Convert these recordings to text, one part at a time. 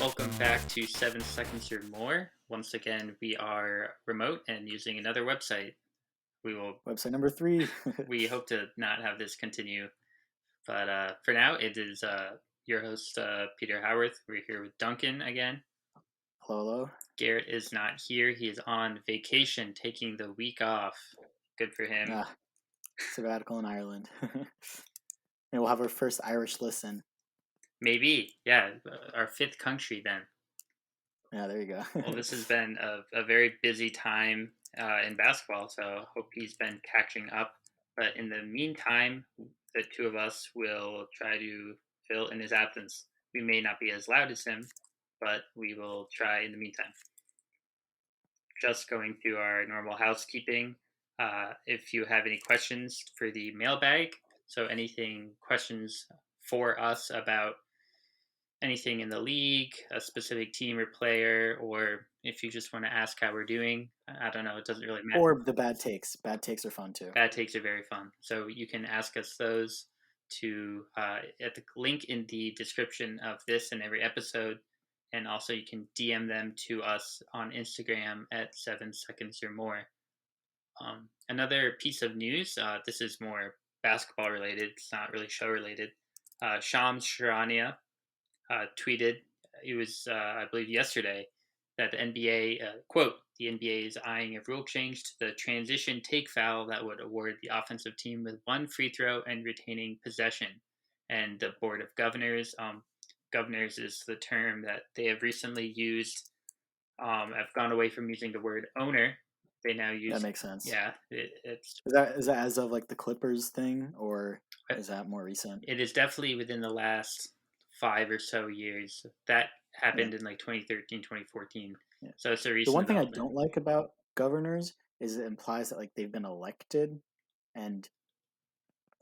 Welcome back to 7 Seconds or More. Once again, we are remote and using another website. Website number 3. We hope to not have this continue, but for now, it is your host Peter Howarth. We're here with Duncan again. Hello, hello. Garrett is not here. He is on vacation, taking the week off. Good for him. Sabbatical in Ireland. And we'll have our first Irish listen. Maybe, yeah, our fifth country then. Yeah, there you go. Well, this has been a very busy time in basketball, so hope he's been catching up. But in the meantime, the two of us will try to fill in his absence. We may not be as loud as him, but we will try in the meantime. Just going through our normal housekeeping. If you have any questions for the mailbag, so questions for us about anything in the league, a specific team or player, or if you just want to ask how we're doing, I don't know. It doesn't really matter. Or the bad takes. Bad takes are fun too. Bad takes are very fun. So you can ask us those at the link in the description of this and every episode. And also you can DM them to us on Instagram at 7 Seconds or More. Another piece of news, this is more basketball related. It's not really show related. Shams Charania tweeted, it was, I believe, yesterday, that the NBA, quote, the NBA is eyeing a rule change to the transition take foul that would award the offensive team with one free throw and retaining possession. And the Board of Governors, governors is the term that they have recently used. I've gone away from using the word owner. They now use. That makes sense. Yeah, it's. Is that as of like the Clippers thing, or is that more recent? It is definitely within the last 5 or so years. That happened in like 2013, 2014. Yeah. So it's a recent. The one thing I don't like about governors is it implies that like they've been elected and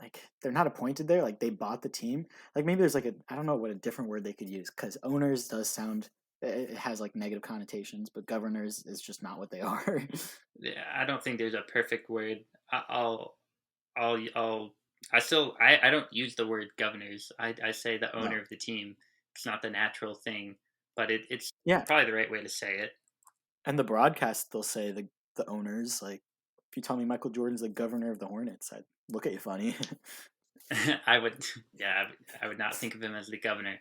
like they're not appointed there. Like they bought the team. Like maybe there's like I don't know what a different word they could use, because owners does sound, it has like negative connotations, but governors is just not what they are. Yeah, I don't think there's a perfect word. I'll I don't use the word governors. I say the owner of the team. It's not the natural thing, but it's probably the right way to say it. And the broadcast, they'll say the owners. Like if you tell me Michael Jordan's the governor of the Hornets, I'd look at you funny. I would not think of him as the governor.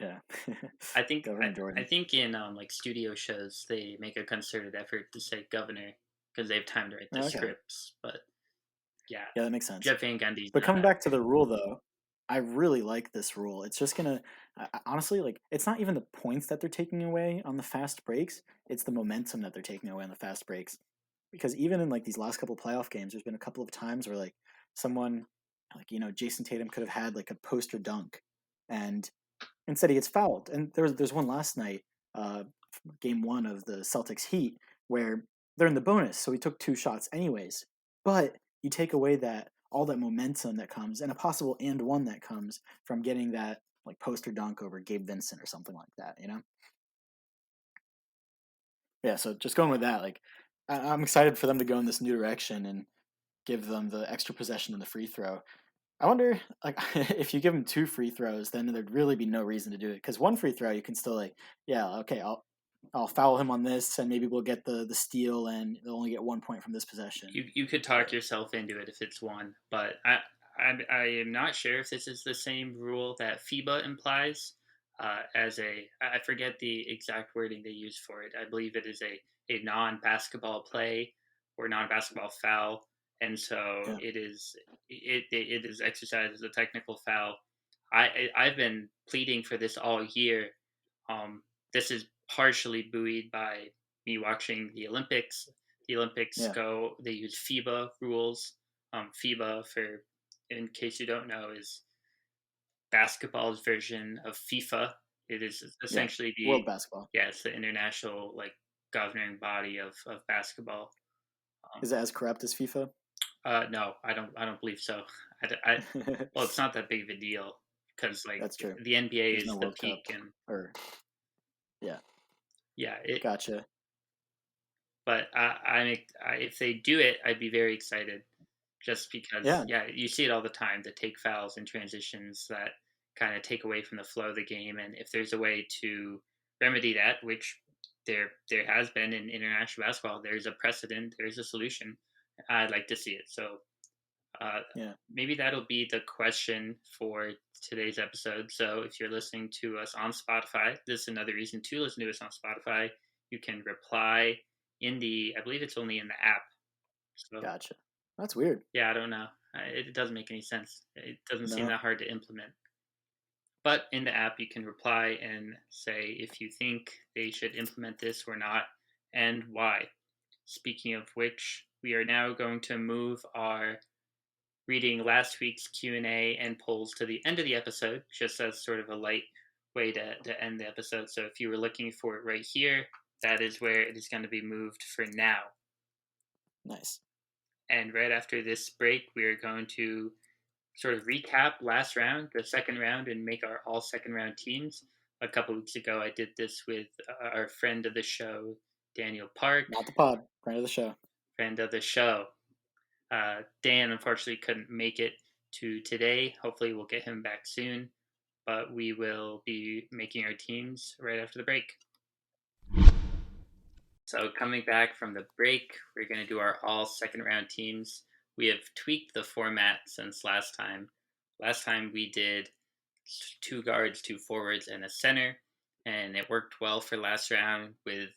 Yeah. I think in like studio shows they make a concerted effort to say governor because they have time to write the scripts. But yeah, that makes sense. Jeff Van Gundy. But coming back to the rule, though, I really like this rule. It's just gonna honestly, like, it's not even the points that they're taking away on the fast breaks; it's the momentum that they're taking away on the fast breaks. Because even in like these last couple of playoff games, there's been a couple of times where like someone, like Jason Tatum could have had like a poster dunk, and instead he gets fouled. And there's one last night, game 1 of the Celtics Heat, where they're in the bonus, so he took 2 shots anyways. But you take away all that momentum that comes, and a possible and one that comes from getting that like poster dunk over Gabe Vincent or something like that, Yeah, so just going with that, like I'm excited for them to go in this new direction and give them the extra possession and the free throw. I wonder, like, if you give them 2 free throws, then there'd really be no reason to do it. Because 1 free throw, you can still like, yeah, okay, I'll foul him on this, and maybe we'll get the steal, and they'll only get 1 point from this possession. You could talk yourself into it if it's 1, but I am not sure if this is the same rule that FIBA implies. I forget the exact wording they use for it. I believe it is a non-basketball play or non-basketball foul, and so it is exercised as a technical foul. I've been pleading for this all year. This is partially buoyed by me watching the Olympics. The Olympics they use FIBA rules. FIBA, for in case you don't know, is basketball's version of FIFA. It is essentially the world basketball. Yeah, it's the international like governing body of basketball. Is it as corrupt as FIFA? No, I don't believe so. Well, it's not that big of a deal because like that's true. The NBA is the peak Gotcha. But if they do it, I'd be very excited. Just because, you see it all the time. The take fouls and transitions that kind of take away from the flow of the game. And if there's a way to remedy that, which there has been in international basketball, there's a precedent, there's a solution. I'd like to see it. So uh, Yeah. maybe that'll be the question for today's episode. So if you're listening to us on Spotify, this is another reason to listen to us on Spotify. You can reply in the, I believe it's only in the app. So Gotcha. That's weird. yeah, I don't know. It doesn't make any sense. It doesn't seem No. that hard to implement. But in the app, you can reply and say if you think they should implement this or not, and why. Speaking of which, we are now going to move our reading last week's Q&A and polls to the end of the episode, just as sort of a light way to end the episode. So if you were looking for it right here, that is where it is going to be moved for now. Nice. And right after this break, we are going to sort of recap last round, the second round, and make our all second round teams. A couple weeks ago, I did this with our friend of the show, Daniel Park. Not the pod. Friend of the show. Friend of the show. Dan unfortunately couldn't make it to today. Hopefully, we'll get him back soon. But we will be making our teams right after the break. So, coming back from the break, we're going to do our all second round teams. We have tweaked the format since last time. Last time we did 2 guards, 2 forwards, and a center, and it worked well for last round with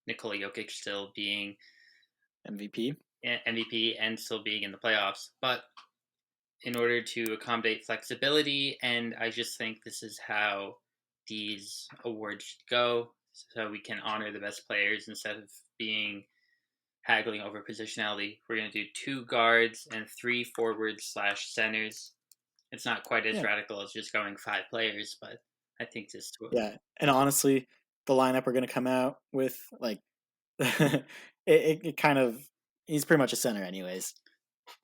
Nikola Jokic still being MVP and still being in the playoffs. But in order to accommodate flexibility, and I just think this is how these awards should go, so we can honor the best players instead of being haggling over positionality. We're going to do 2 guards and 3 forwards / centers. It's not quite as radical as just going 5 players, but I think this. Yeah, and honestly, the lineup we're gonna come out with, like, it kind of, he's pretty much a center anyways.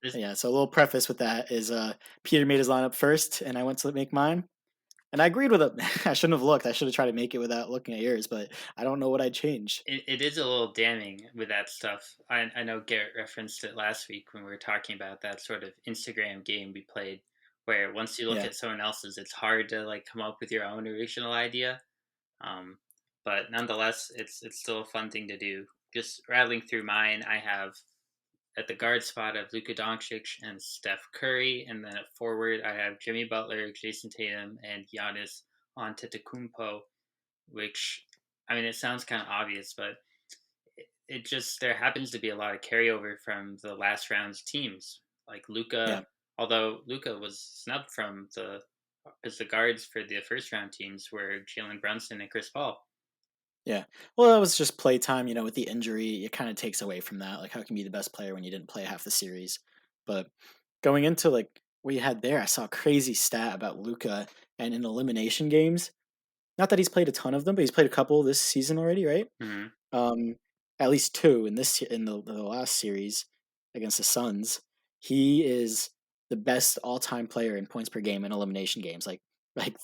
Yeah, so a little preface with that is Peter made his lineup first, and I went to make mine, and I agreed with it. I shouldn't have looked. I should have tried to make it without looking at yours, but I don't know what I'd change. It is a little damning with that stuff. I know Garrett referenced it last week when we were talking about that sort of Instagram game we played, where once you look at someone else's, it's hard to like come up with your own original idea. But nonetheless, it's still a fun thing to do. Just rattling through mine, I have at the guard spot of Luka Doncic and Steph Curry, and then at forward I have Jimmy Butler, Jason Tatum, and Giannis Antetokounmpo. Which, I mean, it sounds kind of obvious, but it just there happens to be a lot of carryover from the last round's teams. Like Luka, although Luka was snubbed from as the guards for the first round teams were Jalen Brunson and Chris Paul. Yeah. Well, that was just playtime, with the injury, it kind of takes away from that. Like, how can you be the best player when you didn't play half the series? But going into like what you had there, I saw a crazy stat about Luka and in elimination games. Not that he's played a ton of them, but he's played a couple this season already, right? Mm-hmm. At least 2 in the last series against the Suns. He is the best all-time player in points per game in elimination games, like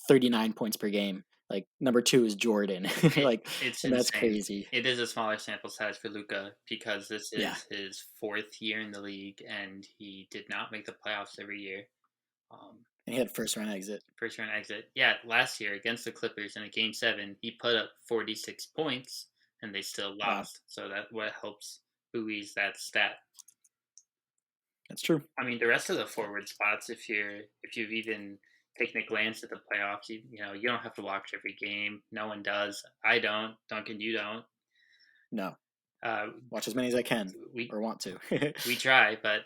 39 points per game. Like number 2 is Jordan. It's and that's insane. crazy. It is a smaller sample size for Luka because this is his 4th year in the league, and he did not make the playoffs every year. And he had first round exit. Yeah, last year against the Clippers in a Game 7, he put up 46 points, and they still lost. So that what helps buoys that stat. That's true. I mean, the rest of the forward spots, if you've even taken a glance at the playoffs, you don't have to watch every game. No one does. I don't. Duncan, you don't. No. Watch as many as I can or want to. We try, but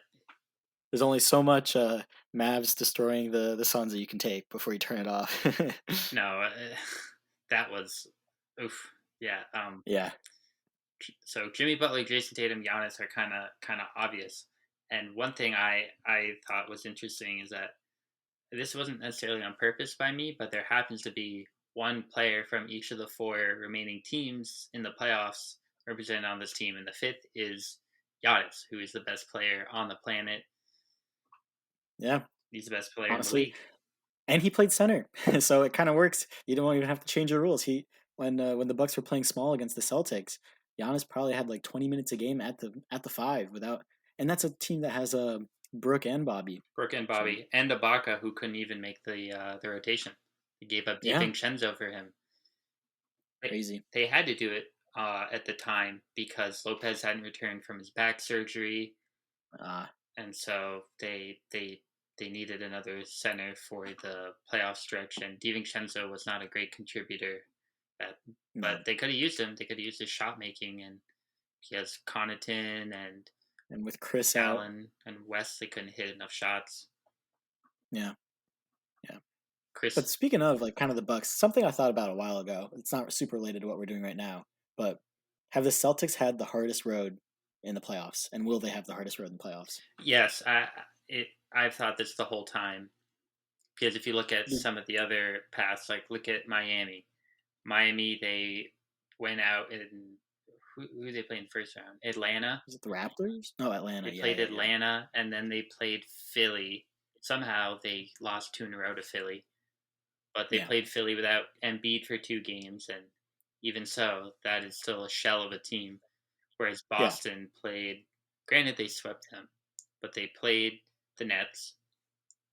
there's only so much Mavs destroying the Suns that you can take before you turn it off. No, that was oof. Yeah. Yeah. So Jimmy Butler, Jason Tatum, Giannis are kind of obvious. And one thing I thought was interesting is that this wasn't necessarily on purpose by me, but there happens to be one player from each of the 4 remaining teams in the playoffs represented on this team, and the 5th is Giannis, who is the best player on the planet. Yeah, he's the best player in the league, and he played center, so it kind of works. You don't even have to change the rules. When the Bucks were playing small against the Celtics, Giannis probably had like 20 minutes a game at the 5 without. And that's a team that has Brooke and Bobby, Brooke and actually. Bobby, and Ibaka, who couldn't even make the rotation. They gave up Yeah, DiVincenzo for him. They, crazy. they had to do it at the time because Lopez hadn't returned from his back surgery, Uh, and so they needed another center for the playoff stretch. And DiVincenzo was not a great contributor, but, no. but they could have used him. They could have used his shot making, and he has Connaughton and And with Chris out, Allen and West. They couldn't hit enough shots. yeah, yeah. Chris, But speaking of like kind of the Bucks, something I thought about a while ago. It's not super related to what we're doing right now, but have the Celtics had the hardest road in the playoffs, and will they have the hardest road in the playoffs? yes, I've thought this the whole time because if you look at The- some of the other paths, like look at Miami. Miami, they went out and who they played in first round? Atlanta. Is it the Raptors? No, Atlanta. They Yeah, played yeah, yeah. Atlanta, and then they played Philly. Somehow they lost two in a row to Philly, but they Yeah, played Philly without Embiid for 2 games, and even so, that is still a shell of a team. Whereas yeah. Boston played, granted they swept them, but they played the Nets,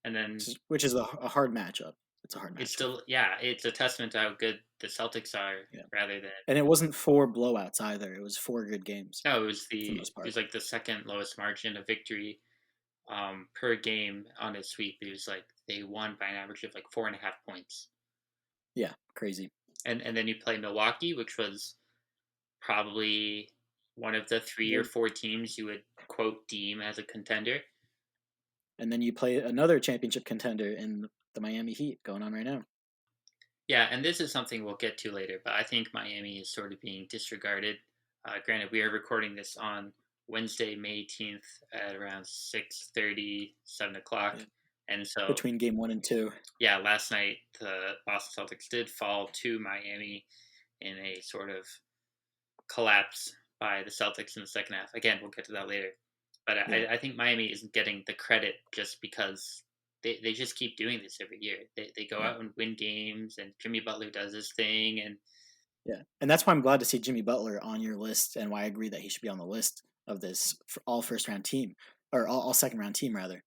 and then Which is a hard matchup. It's a hard it's matchup. still, yeah, it's a testament to how good the Celtics are Yeah, rather than. and it wasn't four blowouts either. It was four good games No, it was for the the most it part. was like the second lowest margin of victory per game on a sweep. It was like they won by an average of like 4.5 points. Yeah, crazy. And then you play Milwaukee, which was probably one of the 3 or 4 teams you would quote deem as a contender. And then you play another championship contender in the Miami Heat going on right now. Yeah, and this is something we'll get to later, but I think Miami is sort of being disregarded. Granted, we are recording this on Wednesday, May 18th at around 6:30, 7 o'clock. Yeah. And so, Between game 1 and 2. yeah, last night the Boston Celtics did fall to Miami in a sort of collapse by the Celtics in the second half. Again, we'll get to that later. But Yeah, I think Miami isn't getting the credit just because they just keep doing this every year. They go yeah, out and win games, and Jimmy Butler does his thing. And yeah. And that's why I'm glad to see Jimmy Butler on your list, and why I agree that he should be on the list of this all first round team, or all second round team rather.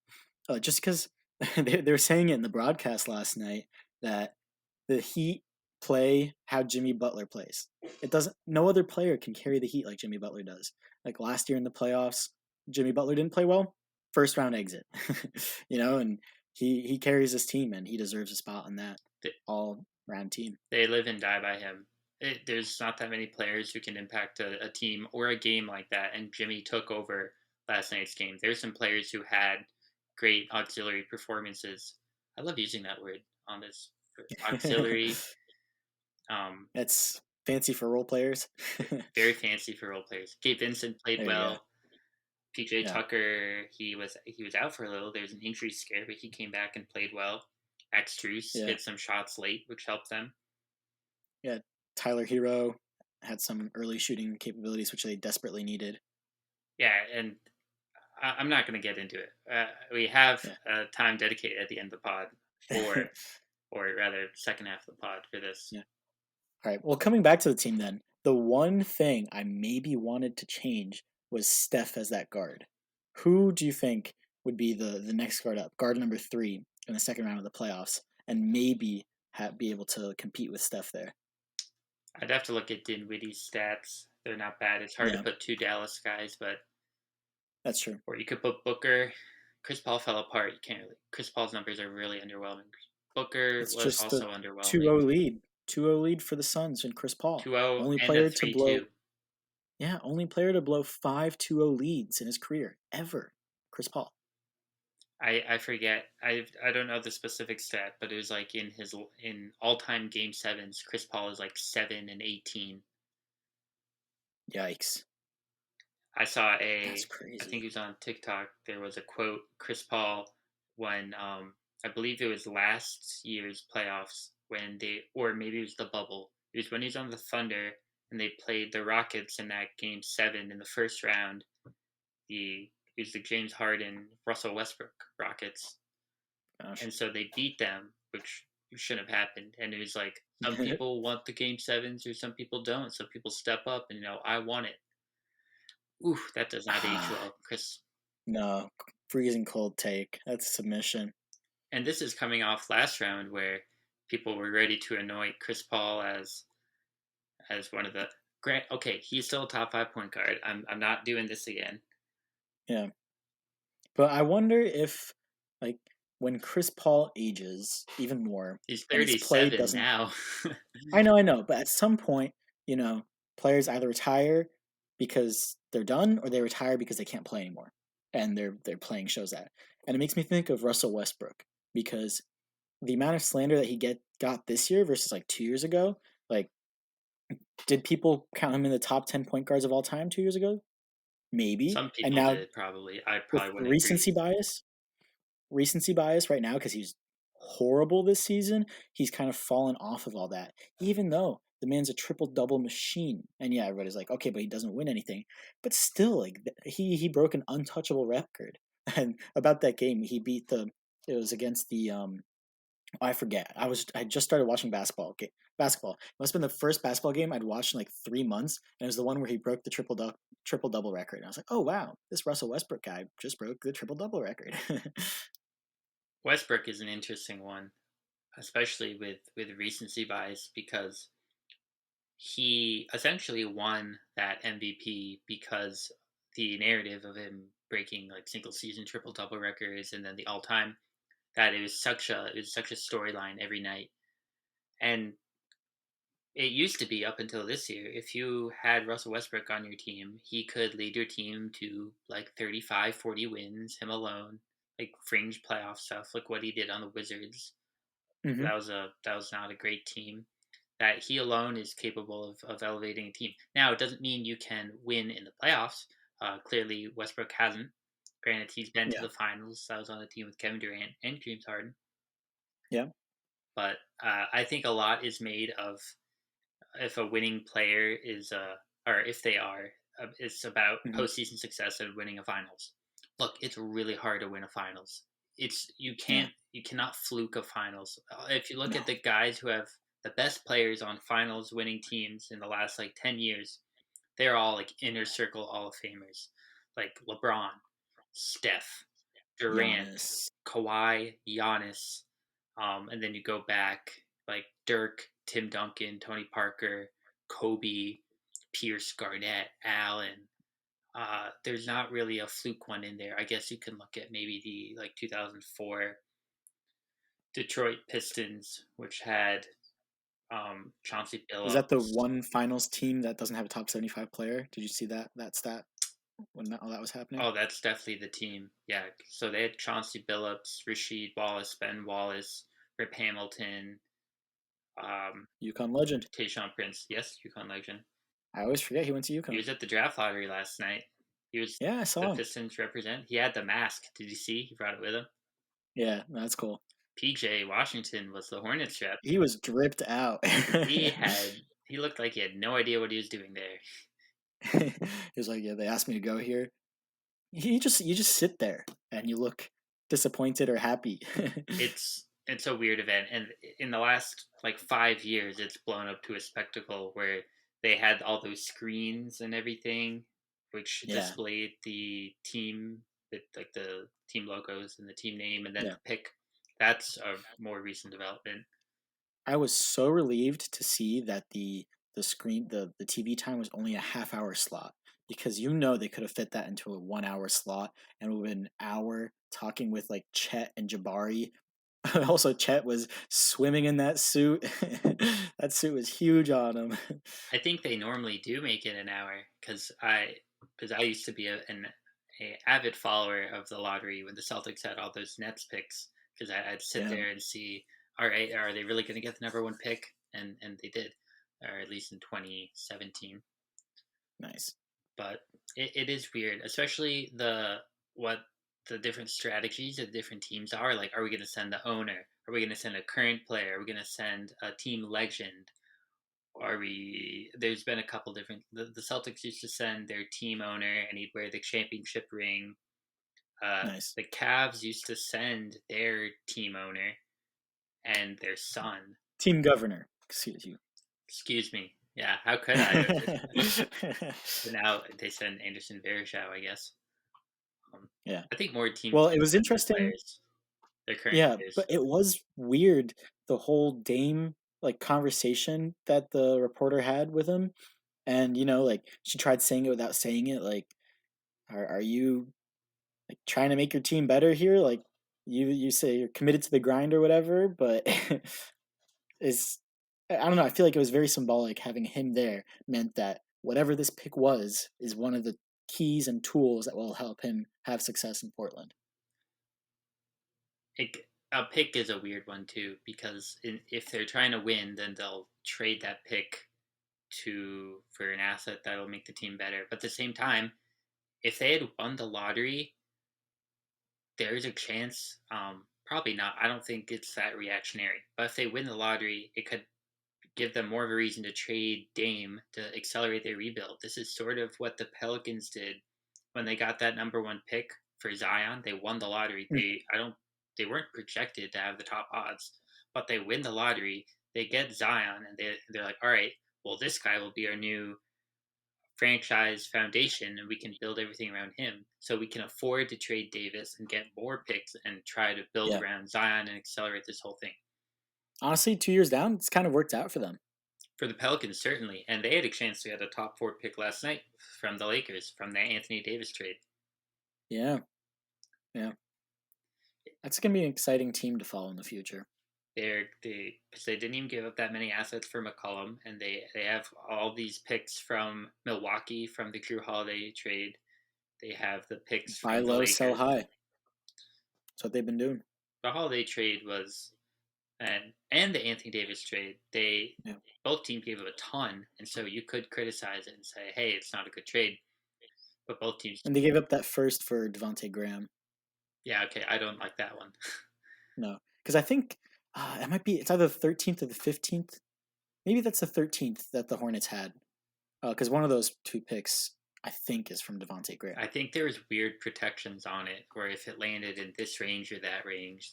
Just because they were saying it in the broadcast last night that the Heat play how Jimmy Butler plays. It doesn't. No other player can carry the Heat like Jimmy Butler does. Like last year in the playoffs, Jimmy Butler didn't play well. First round exit, and he carries his team and he deserves a spot on that all round team. they live and die by him. There's not that many players who can impact a team or a game like that, and Jimmy took over last night's game. There's some players who had great auxiliary performances. I love using that word on this auxiliary. That's fancy for role players. Very fancy for role players. Gabe Vincent played There you go. well. PJ Yeah, Tucker, he was out for a little. There's an injury scare, but he came back and played well. Max Strus yeah, hit some shots late, which helped them. yeah. Tyler Hero had some early shooting capabilities, which they desperately needed. Yeah, and I'm not going to get into it. We have Yeah. time dedicated at the end of the pod or rather, second half of the pod for this. Yeah. All right. Well, coming back to the team then, the one thing I maybe wanted to change was Steph as that guard. Who do you think would be the next guard up, guard number 3 in the second round of the playoffs, and maybe be able to compete with Steph there? I'd have to look at Dinwiddie's stats. They're not bad. It's hard to Yeah, put two Dallas guys, but that's true. or you could put Booker. Chris Paul fell apart. You can't really. Chris Paul's numbers are really underwhelming. Booker It's was just the also underwhelming. 2-0 lead. 2-0 lead for the Suns and Chris Paul. 2-0 Only and a player to 3-2. blow Yeah, only player to blow 5 2-0 leads in his career ever. Chris Paul. I forget. I don't know the specific stat, but it was like in all time game sevens, Chris Paul is like 7-18. Yikes. I saw That's I think crazy. it was on TikTok. There was a quote Chris Paul when I believe it was last year's playoffs when or maybe it was the bubble. It was when he was on the Thunder and they played the Rockets in that game 7 in the first round. It was the James Harden Russell Westbrook Rockets, Gosh. and so they beat them, which shouldn't have happened. And it was like some people want the game sevens or some people don't. Some people step up and I want it. Ooh, that does not age well, Chris. No. freezing cold take. That's a submission. And this is coming off last round where people were ready to anoint Chris Paul as one of the Grant. Okay, he's still a top 5 point guard. I'm not doing this again. Yeah. But I wonder if, like, when Chris Paul ages even more He's and his play 37 doesn't. now. I know, but at some point, you know, players either retire because they're done or they retire because they can't play anymore. And their playing shows that. And it makes me think of Russell Westbrook because the amount of slander that he got this year versus like 2 years ago, like, did people count him in the top 10 point guards of all time 2 years ago? Maybe. Some And people now did probably. I with probably wouldn't agree. recency bias right now because he's horrible this season, he's kind of fallen off of all that. Even though the man's a triple double machine, and yeah, everybody's like, okay, but he doesn't win anything. But still, like he broke an untouchable record. And about that game, he beat the. It was against the I forget. I just started watching basketball. It must have been the first basketball game I'd watched in like 3 months, and it was the one where he broke the triple double record. And I was like, oh wow, this Russell Westbrook guy just broke the triple double record. Westbrook is an interesting one, especially with recency bias because he essentially won that MVP because the narrative of him breaking like single season triple double records and then the all time that it was such a storyline every night. And it used to be up until this year, if you had Russell Westbrook on your team, he could lead your team to like 35, 40 wins, him alone, like fringe playoff stuff, like what he did on the Wizards. hmm That was not a great team. That he alone is capable of elevating a team. Now, it doesn't mean you can win in the playoffs. Clearly, Westbrook hasn't. Granted, he's been to Yeah, the finals. I was on the team with Kevin Durant and James Harden. yeah, But I think a lot is made of if a winning player is or if they are it's about hmm postseason success and winning a finals. Look, it's really hard to win a finals. It's yeah. you cannot fluke a finals. If you look No, at the guys who have the best players on finals winning teams in the last like 10 years, they're all like inner circle all of famers, like LeBron, Steph, Durant, Giannis. Kawhi, Giannis, and then you go back like Dirk, Tim Duncan, Tony Parker, Kobe, Pierce, Garnett, Allen. There's not really a fluke one in there. I guess you can look at maybe the like 2004 Detroit Pistons, which had Chauncey Is that the Billups. one finals team that doesn't have a top 75 player? Did you see that stat when all that was happening? Oh, that's definitely the team. Yeah. So they had Chauncey Billups, Rasheed Wallace, Ben Wallace, Rip Hamilton, um, UConn legend. Tayshaun Prince. Yes, UConn legend. I always forget he went to He UConn. was at the draft lottery last night. He was Yeah, I the saw him. Pistons represent. He had the mask. Did you see? He brought it with him. Yeah, that's cool. PJ Washington was the Hornets rep. He was dripped out. He looked like he had no idea what he was doing there. He was like, "Yeah, they asked me to go here." You just sit there and you look disappointed or happy. It's a weird event, and in the last like 5 years, it's blown up to a spectacle where they had all those screens and everything, which Yeah, displayed the team, like the team logos and the team name, and then yeah. the pick. That's a more recent development. I was so relieved to see that the TV time was only a half hour slot because they could have fit that into a 1 hour slot and it would have been an hour talking with like Chet and Jabari. Also, Chet was swimming in that suit. That suit was huge on him. I think they normally do make it an hour because I used to be a avid follower of the lottery when the Celtics had all those Nets picks because I'd sit Yeah, there and see, all right, are they really going to get the number one pick? And they did, or at least in 2017. nice. But it is weird, especially what the different strategies of different teams are. Like, are we going to send the owner? Are we going to send a current player? Are we going to send a team legend? Are we there's been a couple different the Celtics used to send their team owner and he'd wear the championship ring. Nice. The Cavs used to send their team owner and their son. Team governor. Excuse you. Excuse me. Yeah, how could I? But now they send Anderson Varejao, I guess. Yeah. I think more teams Well, do it was that to interesting. players, their current Yeah, but players. it was weird the whole Dame like conversation that the reporter had with him, and like she tried saying it without saying it. Like, are you like trying to make your team better here? Like, you say you're committed to the grind or whatever, but is I don't know. I feel like it was very symbolic having him there meant that whatever this pick was is one of the keys and tools that will help him have success in Portland. It, a pick is a weird one too because if they're trying to win, then they'll trade that pick to for an asset that'll make the team better. But at the same time, if they had won the lottery, there is a chance. Probably not. I don't think it's that reactionary. But if they win the lottery, it could give them more of a reason to trade Dame to accelerate their rebuild. This is sort of what the Pelicans did when they got that number one pick for Zion. They won the lottery. Mm. They weren't projected to have the top odds, but they win the lottery. They get Zion, and they're like, all right, well, this guy will be our new franchise foundation, and we can build everything around him. So we can afford to trade Davis and get more picks and try to build Yeah. around Zion and accelerate this whole thing. Honestly, 2 years down, it's kind of worked out for them. For the Pelicans, certainly. And they had a chance to get a top four pick last night from the Lakers, from the Anthony Davis trade. Yeah. Yeah. That's going to be an exciting team to follow in the future. Because they didn't even give up that many assets for McCollum, and they have all these picks from Milwaukee from the Drew Holiday trade. They have the picks Buy from the low, sell Lakers. high. That's what they've been doing. The Holiday trade was and the Anthony Davis trade, they Yeah. both teams gave up a ton, and so you could criticize it and say, "Hey, it's not a good trade." But both teams, And they gave up that first for Devontae Graham. yeah, okay, I don't like that one. No, because I think it might be. It's either the 13th or the 15th. Maybe that's the 13th that the Hornets had. Because one of those two picks, I think, is from Devontae Graham. I think there was weird protections on it, where if it landed in this range or that range,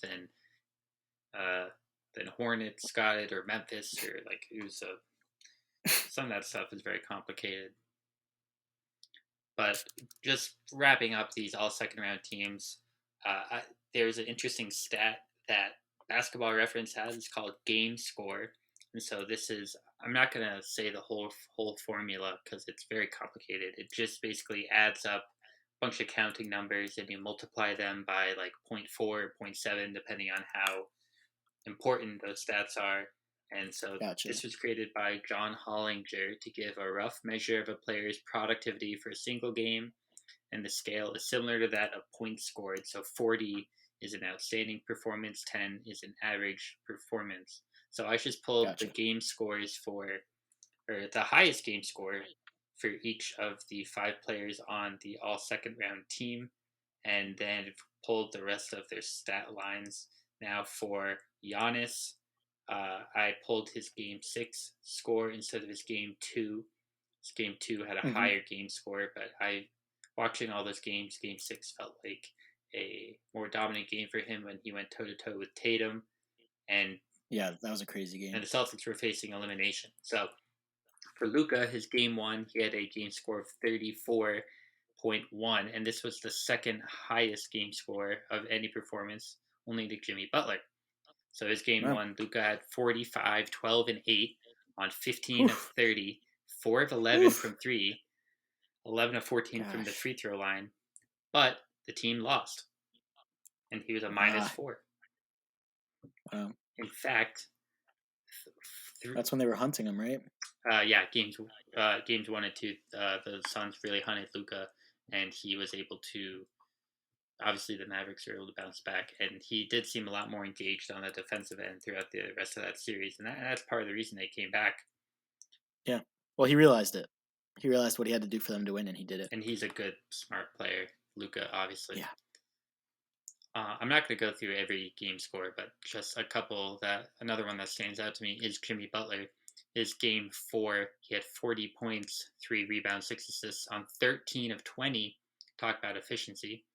uh, then Hornets got it or Memphis or like it was some of that stuff is very complicated. But just wrapping up these all second round teams, there's an interesting stat that Basketball Reference has. It's called game score, and so this is. I'm not gonna say the whole formula because it's very complicated. It just basically adds up a bunch of counting numbers and you multiply them by like 0.4, 0.7, depending on how important those stats are. And so Gotcha. this was created by John Hollinger to give a rough measure of a player's productivity for a single game. And the scale is similar to that of points scored. So 40 is an outstanding performance, 10 is an average performance. So I just pulled the Gotcha. game scores or the highest game score for each of the five players on the all second round team, and then pulled the rest of their stat lines. Now for Giannis, I pulled his game six score instead of his game two. His game two had a Hmm. higher game score, but watching all those games, game six felt like a more dominant game for him when he went toe to toe with Tatum, and Yeah, that was a crazy and game. the Celtics were facing elimination. So for Luka, his game one, he had a game score of 34.1, and this was the second highest game score of any performance, only to Jimmy Butler. So his game Wow. one, Luka had 45, 12, and 8 on 15 of Oof. 30, 4 of 11 Oof. from 3, 11 of 14 from the Gosh. free throw line. But the team lost, and he was a minus Ah. 4. Wow. In fact, That's when they were hunting him, right? yeah, games 1 and 2, the Suns really hunted Luka, and he was able to. Obviously, the Mavericks were able to bounce back, and he did seem a lot more engaged on the defensive end throughout the rest of that series, and that's part of the reason they came back. Yeah. Well, he realized it. He realized what he had to do for them to win, and he did it. And he's a good, smart player, Luka, obviously. Yeah. I'm not going to go through every game score, but just a couple. Another one that stands out to me is Jimmy Butler. His game 4, he had 40 points, 3 rebounds, 6 assists on 13 of 20. Talk about efficiency.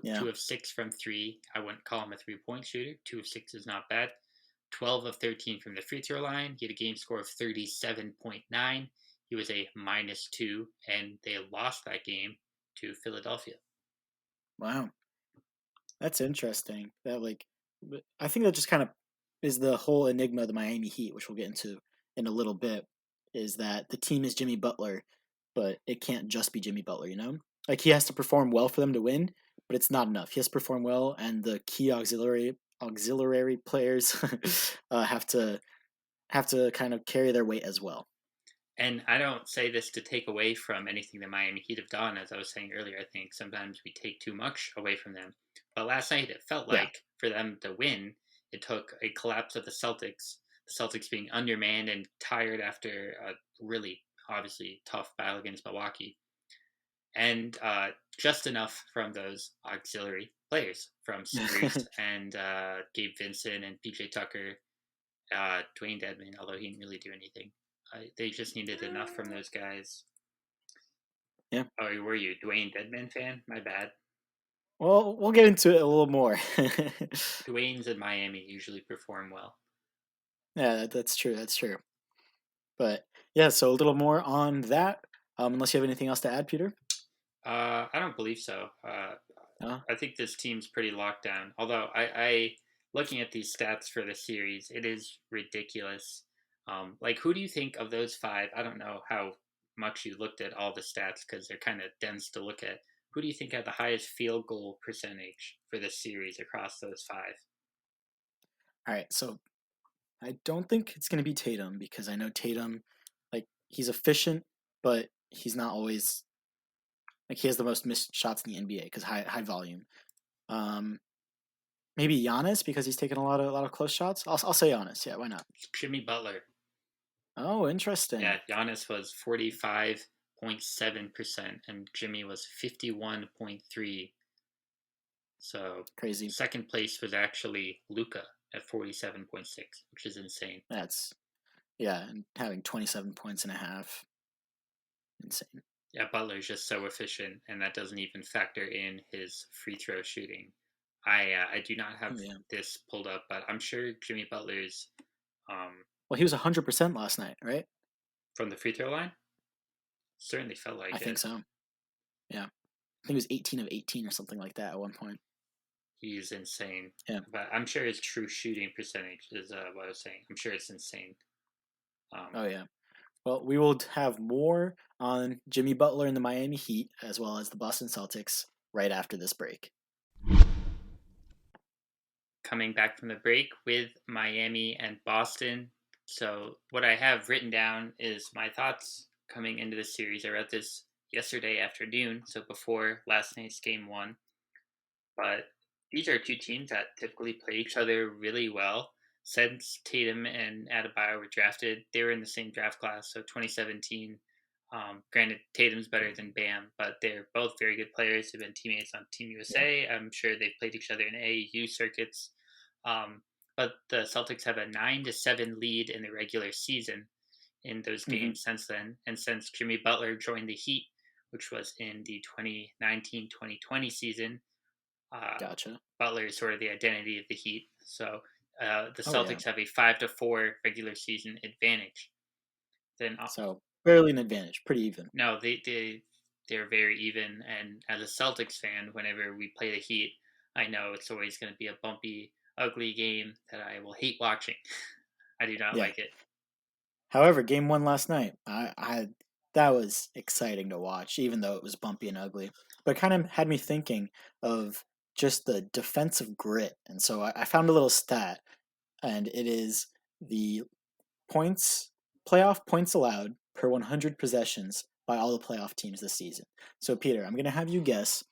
Yeah. 2 of 6 from 3. I wouldn't call him a 3-point shooter. 2 of 6 is not bad. 12 of 13 from the free throw line. He had a game score of 37.9. He was a -2, and they lost that game to Philadelphia. Wow, that's interesting. I think that just kind of is the whole enigma of the Miami Heat, which we'll get into in a little bit. Is that the team is Jimmy Butler, but it can't just be Jimmy Butler. Like he has to perform well for them to win, but it's not enough. He has to perform well, and the key auxiliary players have to kind of carry their weight as well. And I don't say this to take away from anything the Miami Heat have done. As I was saying earlier, I think sometimes we take too much away from them. But last night, it felt Yeah. like for them to win, it took a collapse of the Celtics being undermanned and tired after a really obviously tough battle against Milwaukee, and just enough from those auxiliary players from Reese and Gabe Vincent and PJ Tucker, Dwayne Dedman, although he didn't really do anything. They just needed enough from those guys. Yeah. Oh, were you a Dwayne Dedman fan? My bad. Well, we'll get into it a little more. Dwayne's in Miami usually perform well. Yeah, that's true. That's true. But yeah, so a little more on that. Unless you have anything else to add, Peter. I don't believe so. Uh, I think this team's pretty locked down. Although I looking at these stats for the series, it is ridiculous. Like, who do you think of those five? I don't know how much you looked at all the stats because they're kind of dense to look at. Who do you think had the highest field goal percentage for this series across those five? all right, so I don't think it's gonna be Tatum because I know Tatum, like he's efficient, but he's not always like he has the most missed shots in the NBA because high volume. Um, Maybe Giannis because he's taken a lot of close shots. I'll say Giannis. Yeah, why not? Jimmy Butler. Oh, interesting. Yeah, Giannis was 45.7% and Jimmy was 51.3. So Crazy. second place was actually Luca at 47.6, which is insane. That's yeah, and having 27 points and a half, insane. Yeah, Butler's just so efficient, and that doesn't even factor in his free throw shooting. I do not Oh have yeah. this pulled up, but I'm sure Jimmy Butler's Well, he was 100% last night, right? from the free throw line certainly felt I like think it. so. Yeah, I think it was 18 of 18 or something like that at one point. He's insane. Yeah. But I'm sure his true shooting percentage is what I was saying. I'm sure it's insane. Oh yeah. Well, we will have more on Jimmy Butler and the Miami Heat, as well as the Boston Celtics, right after this break. Coming back from the break with Miami and Boston. So, what I have written down is my thoughts coming into the series. I read this yesterday afternoon, so before last night's game one. But these are two teams that typically play each other really well. Since Tatum and Adebayo were drafted, they were in the same draft class, so 2017. Granted, Tatum's better than Bam, but they're both very good players. They've been teammates on Team Yeah. USA. I'm sure they've played each other in AAU circuits. Um, but the Celtics have a 9-7 lead in the regular season in those Hmm. games since then. And since Jimmy Butler joined the Heat, which was in the 2019-2020 season, uh, Gotcha. Butler is sort of the identity of the Heat. So the Oh yeah. Celtics have a 5-4 regular season advantage. Then So barely an advantage, pretty even. no, they're very even. And as a Celtics fan, whenever we play the Heat, I know it's always going to be a bumpy, ugly game that I will hate watching. I do not Yeah. like it. However, game one last night, I that was exciting to watch, even though it was bumpy and ugly. But it kind of had me thinking of just the defensive grit. And so I found a little stat, and it is the points playoff points allowed per 100 possessions by all the playoff teams this season. So Peter, I'm going to have you guess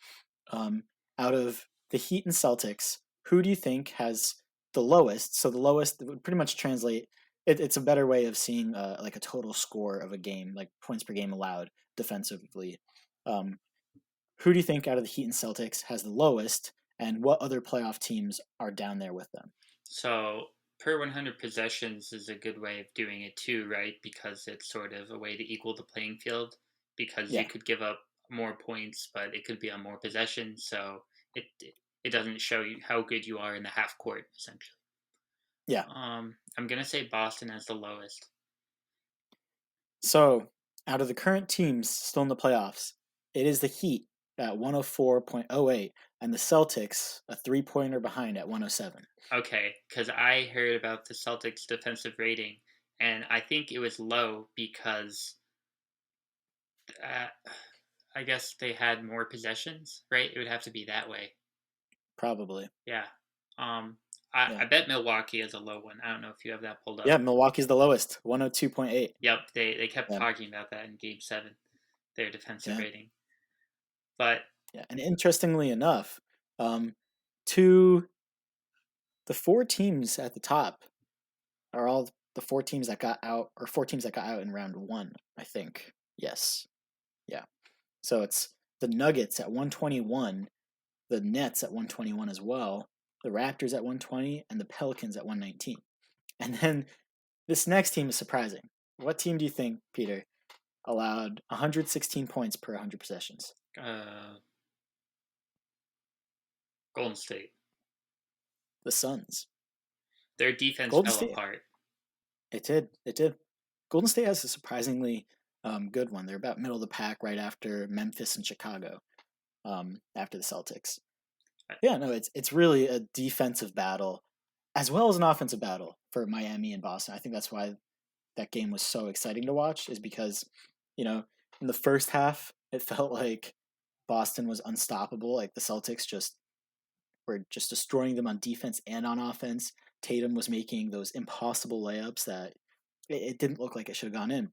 um, out of the Heat and Celtics, who do you think has the lowest? So the lowest would pretty much translate. It's a better way of seeing like a total score of a game, like points per game allowed defensively. Um, who do you think out of the Heat and Celtics has the lowest, and what other playoff teams are down there with them? So per 100 possessions is a good way of doing it too, right? Because it's sort of a way to equal the playing field. Because you Yeah, could give up more points, but it could be on more possessions. So it it doesn't show you how good you are in the half court essentially. yeah. I'm gonna say Boston has the lowest. So out of the current teams still in the playoffs, it is the Heat at 104.08, and the Celtics a 3-pointer behind at 107. Okay, because I heard about the Celtics' defensive rating, and I think it was low because uh, I guess they had more possessions, right? It would have to be that way. Probably. Yeah. Um, I Yeah. bet Milwaukee is a low one. I don't know if you have that pulled up. Yeah, Milwaukee's the lowest, 102.8. Yep, they kept Yeah. talking about that in Game 7, their defensive Yeah. rating. But Yeah. And interestingly enough, um, to the four teams at the top are all the four teams that got out, or four teams that got out in round one, I think. Yes. Yeah. So it's the Nuggets at 121, the Nets at 121 as well, the Raptors at 120, and the Pelicans at 119. And then this next team is surprising. What team do you think, Peter, allowed 116 points per 100 possessions? uh, Golden State, The Suns. their defense Golden fell State. apart. It did. It did. Golden State has a surprisingly good one. They're about middle of the pack right after Memphis and Chicago, after the Celtics. Yeah, no, it's really a defensive battle as well as an offensive battle for Miami and Boston. I think that's why that game was so exciting to watch, is because, you know, in the first half, it felt like Boston was unstoppable. Like the Celtics just were just destroying them on defense and on offense. Tatum was making those impossible layups that it didn't look like it should have gone in.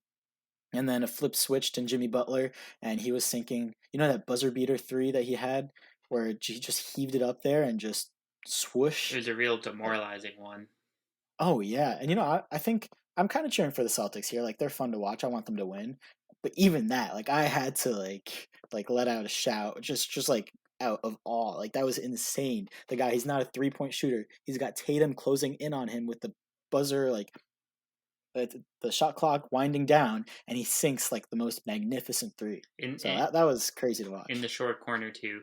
And then a flip switched in Jimmy Butler, and he was sinking. You know that buzzer beater three that he had, where he just heaved it up there and just It swoosh. was a real demoralizing one. Oh yeah, and I think I'm kind of cheering for the Celtics here. Like they're fun to watch. I want them to win, but even that, like I had to like let out a shout, just like out of awe. Like that was insane. The guy, he's not a 3-point shooter. He's got Tatum closing in on him with the buzzer, like the shot clock winding down, and he sinks like the most magnificent three. In So in, that was crazy to in the watch. short corner too.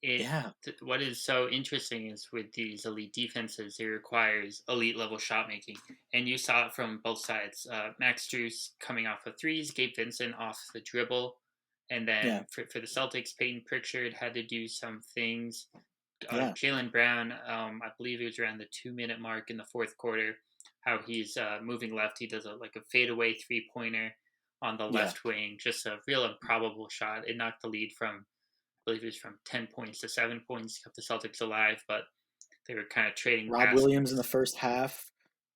It Yeah, what is so interesting is with these elite defenses, it requires elite level shot making, and you saw it from both sides. Max Struess coming off of threes, Gabe Vincent off the dribble, and yeah, then for the Celtics, Peyton Pritchard had to do some things. yeah, Jalen Brown, I believe it was around the 2 minute mark in the fourth quarter, how he's moving left. He does like a fadeaway 3 pointer on the yeah. left wing, just a real improbable shot. It knocked the lead from, I believe it was from 10 points to 7 points, kept the Celtics alive, but they were kind of trading Rob Williams in the baskets. first half.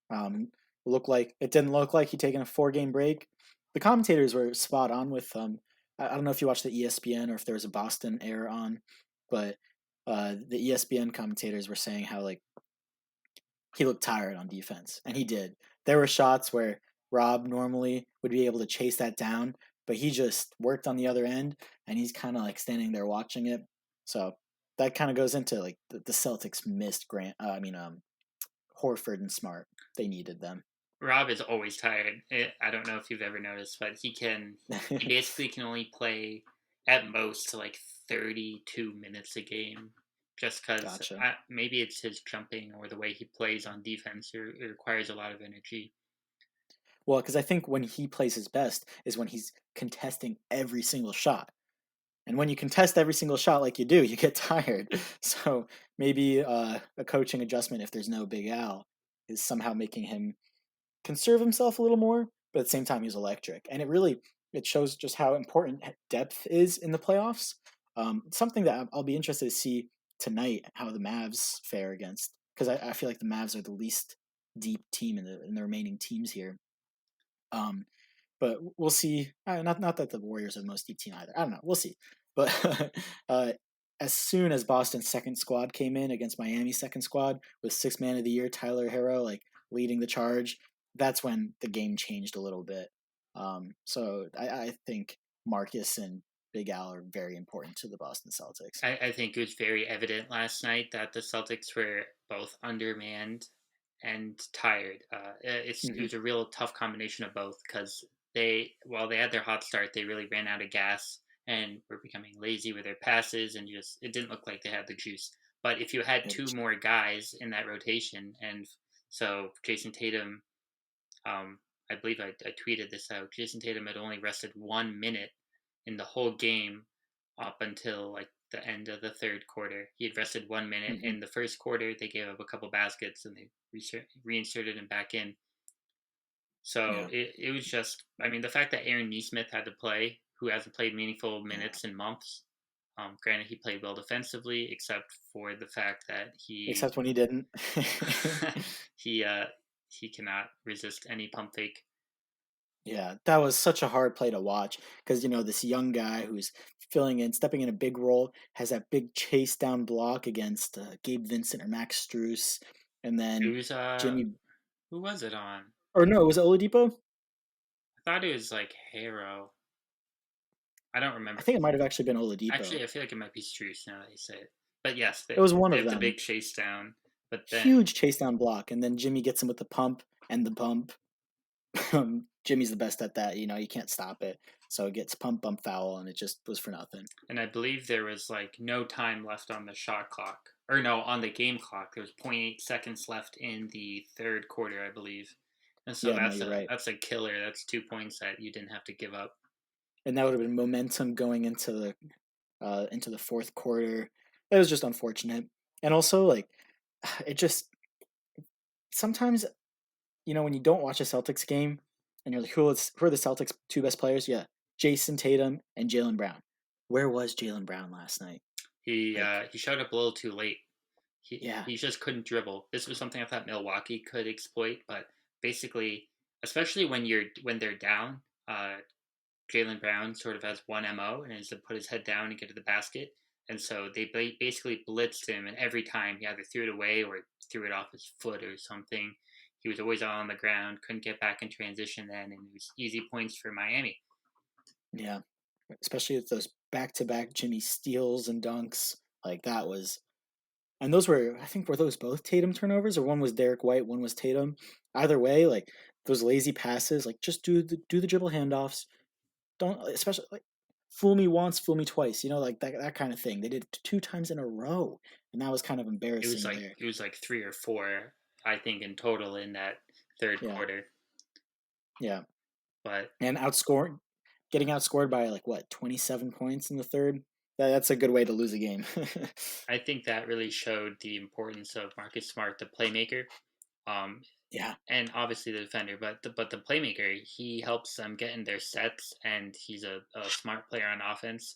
Um, looked like it didn't look like he'd taken a 4-game break. The commentators were spot on with I don't know if you watched the ESPN or if there was a Boston air on, but the ESPN commentators were saying how like he looked tired on defense, and he did. There were shots where Rob normally would be able to chase that down, but he just worked on the other end, and he's kind of like standing there watching it. So that kind of goes into like the Celtics missed Grant. Horford and Smart. They needed them. Rob is always tired. I don't know if you've ever noticed, but he basically can only play at most like 32 minutes a game, just because Gotcha. maybe it's his jumping or the way he plays on defense. It requires a lot of energy. Well, because I think when he plays his best is when he's contesting every single shot. And when you contest every single shot like you do, you get tired. So maybe a coaching adjustment, if there's no Big Al, is somehow making him conserve himself a little more. But at the same time, he's electric, and it shows just how important depth is in the playoffs. Something that I'll be interested to see tonight how the Mavs fare against, because I feel like the Mavs are the least deep team in the remaining teams here. Um, but we'll see. Not that the Warriors are the most deep team either. I don't know. We'll see. But uh, as soon as Boston's second squad came in against Miami's second squad with sixth man of the year Tyler Hero like leading the charge, that's when the game changed a little bit. So I think Marcus and Big Al are very important to the Boston Celtics. I think it was very evident last night that the Celtics were both undermanned and tired. It Hmm. was a real tough combination of both because while they had their hot start, they really ran out of gas and were becoming lazy with their passes, and just it didn't look like they had the juice. But if you had two more guys in that rotation, and so Jason Tatum, I believe I tweeted this out. Jason Tatum had only rested 1 minute in the whole game up until like the end of the third quarter. He had rested 1 minute Hmm. in the first quarter. They gave up a couple baskets and they reinserted him back in. So Yeah, it was just, I mean, the fact that Aaron Neesmith had to play, who hasn't played meaningful yeah. minutes in months. Granted, he played well defensively, except for the fact that Except when he didn't. he uh, he cannot resist any pump fake. Yeah, that was such a hard play to watch because this young guy who's filling in, stepping in a big role, has that big chase down block against Gabe Vincent or Max Struess, and It then was Jimmy, who was it on? or no, was it Oladipo? I thought it was like Harrow. I don't I remember. think it might have actually been Oladipo. Actually, I feel like it might be Struess now that you say it. But yes, It was one they of have the them. big chase down. But then Huge chase down block, and then Jimmy gets him with the pump and the bump. Jimmy's the best at that. You can't stop it, so it gets pump bump foul, and it just was for nothing. and I believe there was like no time left on the shot clock. Or no, on the game clock. There was zero point 0.8 seconds left in the third quarter, I believe. And so Yeah, no, you're right. that's a killer. That's 2 points that you didn't have to give up. And that would have been momentum going into the fourth quarter. It was just unfortunate, and also like it just sometimes when you don't watch a Celtics game and you're like, who are the Celtics' two best players? Yeah, Jason Tatum and Jalen Brown. Where was Jalen Brown last night? Like, He showed up a little too late. yeah, He just couldn't dribble. This was something I thought Milwaukee could exploit, but basically, especially when they're down, Jalen Brown sort of has one MO and is to put his head down and get to the basket. And so they basically blitzed him, and every time he either threw it away or threw it off his foot or something. He was always on the ground, couldn't get back in transition then, and it was easy points for Miami. yeah, especially with those back-to-back Jimmy steals and dunks. Like that was, and those were, I think, were those both Tatum turnovers, or one was Derek White, one was Tatum. Either way, like those lazy passes, like just do the dribble handoffs. Don't, especially like fool me once, fool me twice. Like that kind of thing. They did it 2 times in a row, and that was kind of embarrassing there. It was like three or four, I think, in total in that third Yeah, quarter. yeah, But and getting outscored by like what 27 points in the third. That's a good way to lose a game. I think that really showed the importance of Marcus Smart, the playmaker, um, Yeah, and obviously the defender. But the playmaker, he helps them get in their sets, and he's a smart player on offense.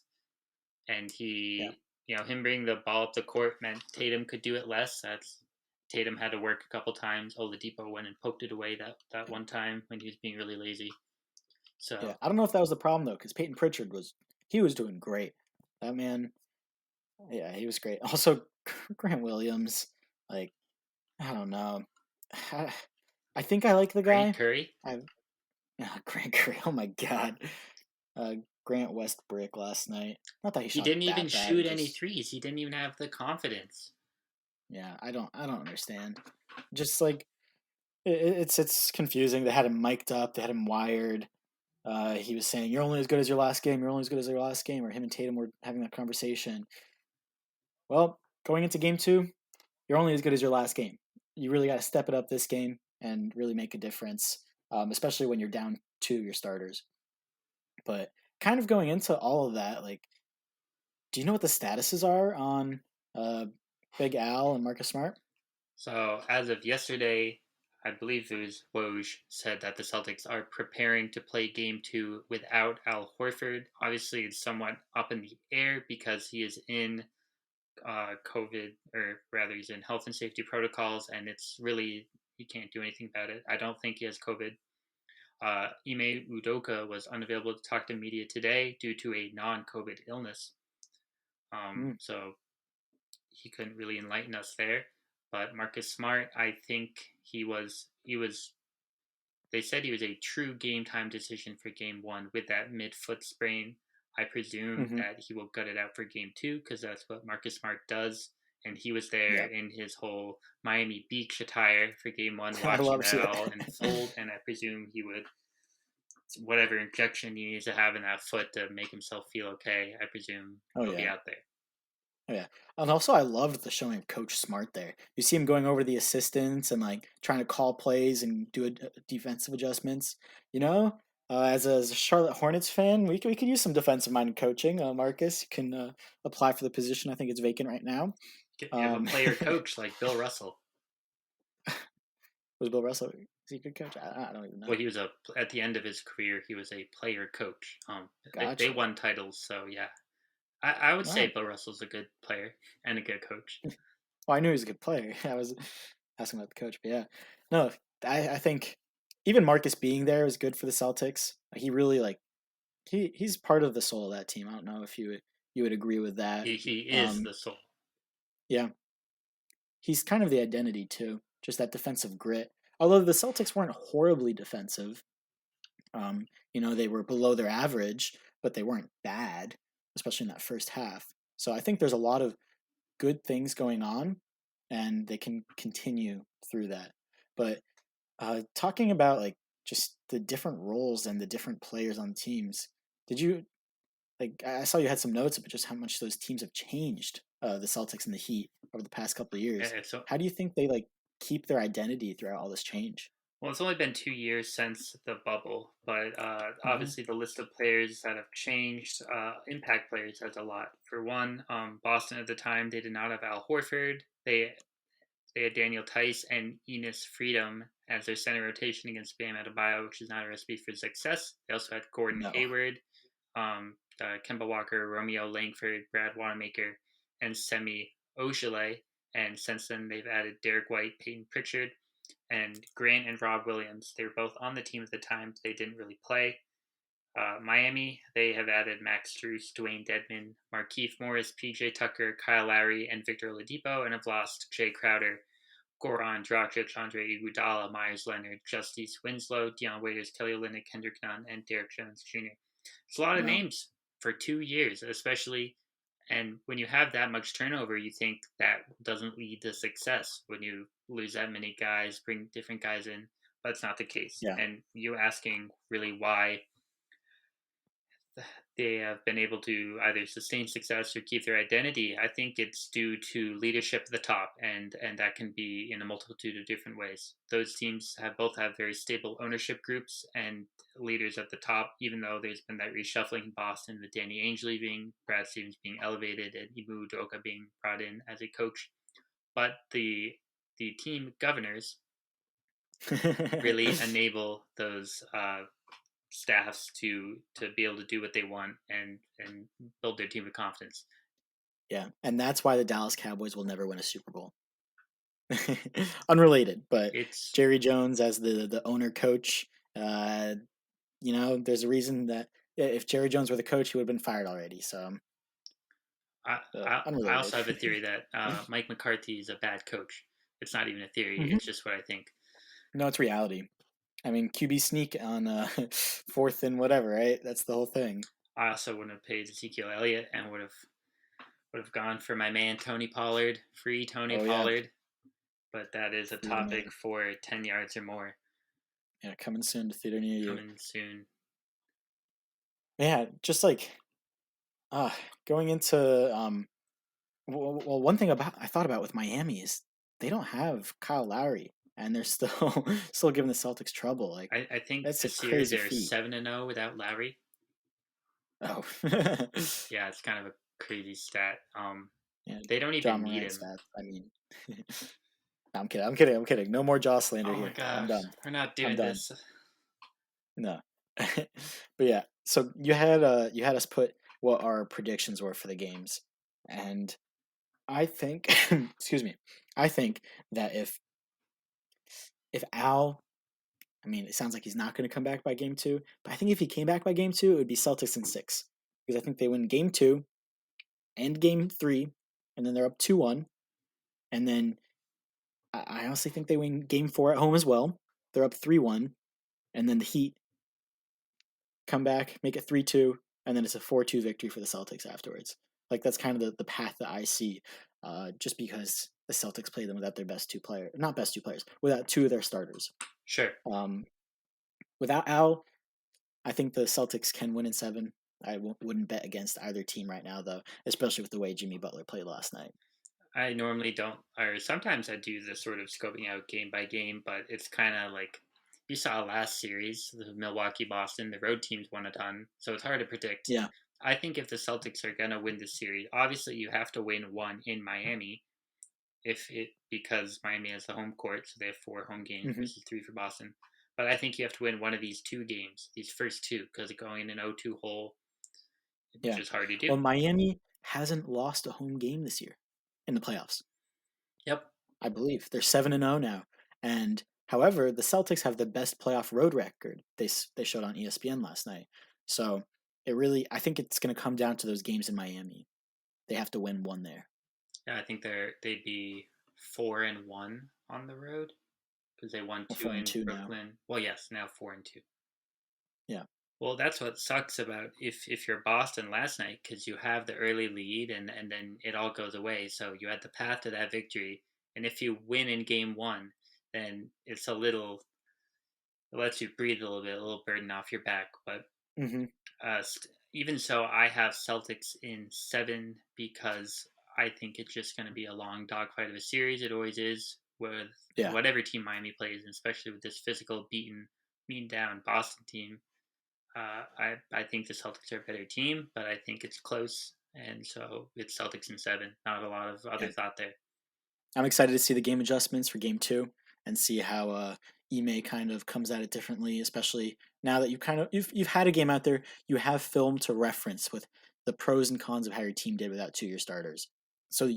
And yeah, him bringing the ball up the court meant Tatum could do it less. That's Tatum had to work a couple times. Oladipo went and poked it away that one time when he was being really lazy. yeah. So I don't know if that was the problem though, because Peyton Pritchard he was doing great. That man, yeah, he was great. Also, Grant Williams, like I don't know. I think I like the Grant guy. Curry, I Grant Curry. Oh my god. Uh, Grant Westbrook last night. Not that he he shot didn't even that bad. He shoot any just threes. He didn't even have the confidence. yeah. I don't understand. Just like it's confusing. They had him mic'd up. They had him wired. He was saying, "You're only as good as your last game. You're only as good as your last game." Or him and Tatum were having that conversation. Well, going into game two, you're only as good as your last game. You really got to step it up this game and really make a difference, especially when you're down to your starters. But kind of going into all of that, like, do you know what the statuses are on uh, Big Al and Marcus Smart? So as of yesterday, I believe it was Woj said that the Celtics are preparing to play Game Two without Al Horford. Obviously, it's somewhat up in the air because he is in COVID, or rather, he's in health and safety protocols, and it's really he can't do anything about it. I don't think he has COVID. Ime Udoka was unavailable to talk to media today due to a non-COVID illness. Mm, So he couldn't really enlighten us there. But Marcus Smart, I think he was. They said he was a true game time decision for game one with that mid foot sprain. I presume hmm. that he will gut it out for game two because that's what Marcus Smart does. And he was there Yeah, in his whole Miami Beach attire for game one, I watching love that it. all unfold. And I presume he would, whatever injection he needs to have in that foot to make himself feel okay, I presume Oh he'll be yeah. out there. Oh, yeah. And also, I loved the showing of Coach Smart there. You see him going over the assistants and like trying to call plays and do defensive adjustments. You know, As a Charlotte Hornets fan, we could use some defensive minded coaching. Marcus, you can apply for the position. I think it's vacant right now. You have a Um, player coach like Bill Russell. was Bill Russell? Is he a good coach? I don't even Well, know. he was a at the end of his career, he was a player coach. They Gotcha. won titles, so yeah, I would say Wow. Bill Russell's a good player and a good coach. Well, I knew he was a good player. I was asking about the coach, but yeah, no, I think even Marcus being there is good for the Celtics. He really like he's part of the soul of that team. I don't know if you would agree with that. He is Um, the soul. yeah, he's kind of the identity too, just that defensive grit. Although the Celtics weren't horribly defensive, they were below their average, but they weren't bad, especially in that first half. So I think there's a lot of good things going on, and they can continue through that. But talking about like just the different roles and the different players on teams, did you like? I saw you had some notes about just how much those teams have changed, the Celtics and the Heat over the past couple of years. So How do you think they like keep their identity throughout all this change? well, it's only been 2 years since the bubble, but Hmm. obviously the list of players that have changed, impact players, has a lot. For one, Boston at the time, they did not have Al Horford. They had Daniel Tice and Enos Freedom as their center rotation against Bam Adebayo, which is not a recipe for success. They also had Gordon No. Hayward, Kemba Walker, Romeo Langford, Brad Wanamaker, and Semi Ojeleye. And since then, they've added Derek White, Peyton Pritchard, and Grant and Rob Williams. They were both on the team at the time, but they didn't really play. Miami, they have added Max Strus, Dwayne Dedman, Markeith Morris, PJ Tucker, Kyle Lowry, and Victor Oladipo, and have lost Jay Crowder, Goran Dragic, Andre Iguodala, Myers Leonard, Justice Winslow, Deion Waiters, Kelly Olynyk, Kendrick Nunn, and Derek Jones Jr. It's a lot of Wow. names for 2 years, especially. And when you have that much turnover, you think that doesn't lead to success when you lose that many guys, bring different guys in. But it's not the case. Yeah. And you asking really why they have been able to either sustain success or keep their identity, I think it's due to leadership at the top, and that can be in a multitude of different ways. Those teams have very stable ownership groups and leaders at the top, even though there's been that reshuffling in Boston with Danny Ainge leaving, Brad Stevens being elevated, and Ime Udoka being brought in as a coach. But the team governors really enable those staffs to be able to do what they want and build their team with confidence. Yeah, and that's why the Dallas Cowboys will never win a Super Bowl. Unrelated, but It's Jerry Jones as the owner coach, uh, there's a reason that if Jerry Jones were the coach, he would have been fired already. So I unrelated. also have a theory that Mike McCarthy is a bad coach. It's not even a theory; Hmm. it's just what I think. No, it's reality. I mean, QB sneak on fourth and whatever, right? That's the whole thing. I also wouldn't have paid Ezekiel Elliott and would have gone for my man Tony Pollard, free Tony Oh yeah, Pollard. But that is a free the man. topic for 10 yards or more Yeah, coming soon to theater near you. coming soon. Yeah, just like uh going into well, one thing about I thought about with Miami is they don't have Kyle Lowry, and they're still still giving the Celtics trouble. Like I think that's a this year crazy they're feat. 7-0 without Lowry. Oh, Yeah, it's kind of a crazy stat. yeah, They don't John even need Moran him. stats. I mean, no, I'm kidding. I'm kidding. I'm kidding. No more Jaw slander Oh my here. I'm gosh, done. we're not I'm doing done. this. No, but yeah. So you had us put what our predictions were for the games, and I think, excuse me, I think that if Al, I mean, it sounds like he's not going to come back by game two, but I think if he came back by game two, it would be Celtics in six because I think they win game two and game three, and then they're up 2-1, and then I honestly think they win game four at home as well. They're up 3-1, and then the Heat come back, make it 3-2, and then it's a 4-2 victory for the Celtics afterwards. Like that's kind of the path that I see, just because the Celtics play them without their best two players, not best two players, without two of their starters. Sure. Um, without Al, I think the Celtics can win in seven. I wouldn't bet against either team right now, though, especially with the way Jimmy Butler played last night. I normally don't, or sometimes I do this sort of scoping out game by game, but it's kind of like you saw last series, the Milwaukee Boston, the road teams won a ton, so it's hard to predict. Yeah. I think if the Celtics are gonna win this series, obviously you have to win one in Miami, if it because Miami has the home court, so they have 4 home games Hmm. versus 3 for Boston. But I think you have to win one of these 2 games, these first two, because going in an 0-2 hole, it's Yeah. just hard to do. Well, Miami hasn't lost a home game this year in the playoffs. Yep. I believe they're 7-0 now. And however, the Celtics have the best playoff road record. They showed on ESPN last night. So it really, I think it's going to come down to those games in Miami. They have to win one there. Yeah, I think they'd be 4-1 on the road because they won We're 2 four and in two now. Brooklyn. Well, yes, now 4-2. Yeah. Well, that's what sucks about if you're Boston last night because you have the early lead and then it all goes away. So you had the path to that victory, and if you win in game one, then it's a little it lets you breathe a little bit, a little burden off your back. But Hmm. even so, I have Celtics in 7 because I think it's just going to be a long dogfight of a series. It always is with Yeah. whatever team Miami plays, and especially with this physical, beaten down Boston team. I think the Celtics are a better team, but I think it's close, and so it's Celtics in 7. Not a lot of other Yeah. thought there. I'm excited to see the game adjustments for game two and see how Ime kind of comes at it differently, especially now that you've had a game out there, you have film to reference with the pros and cons of how your team did without 2 year starters. So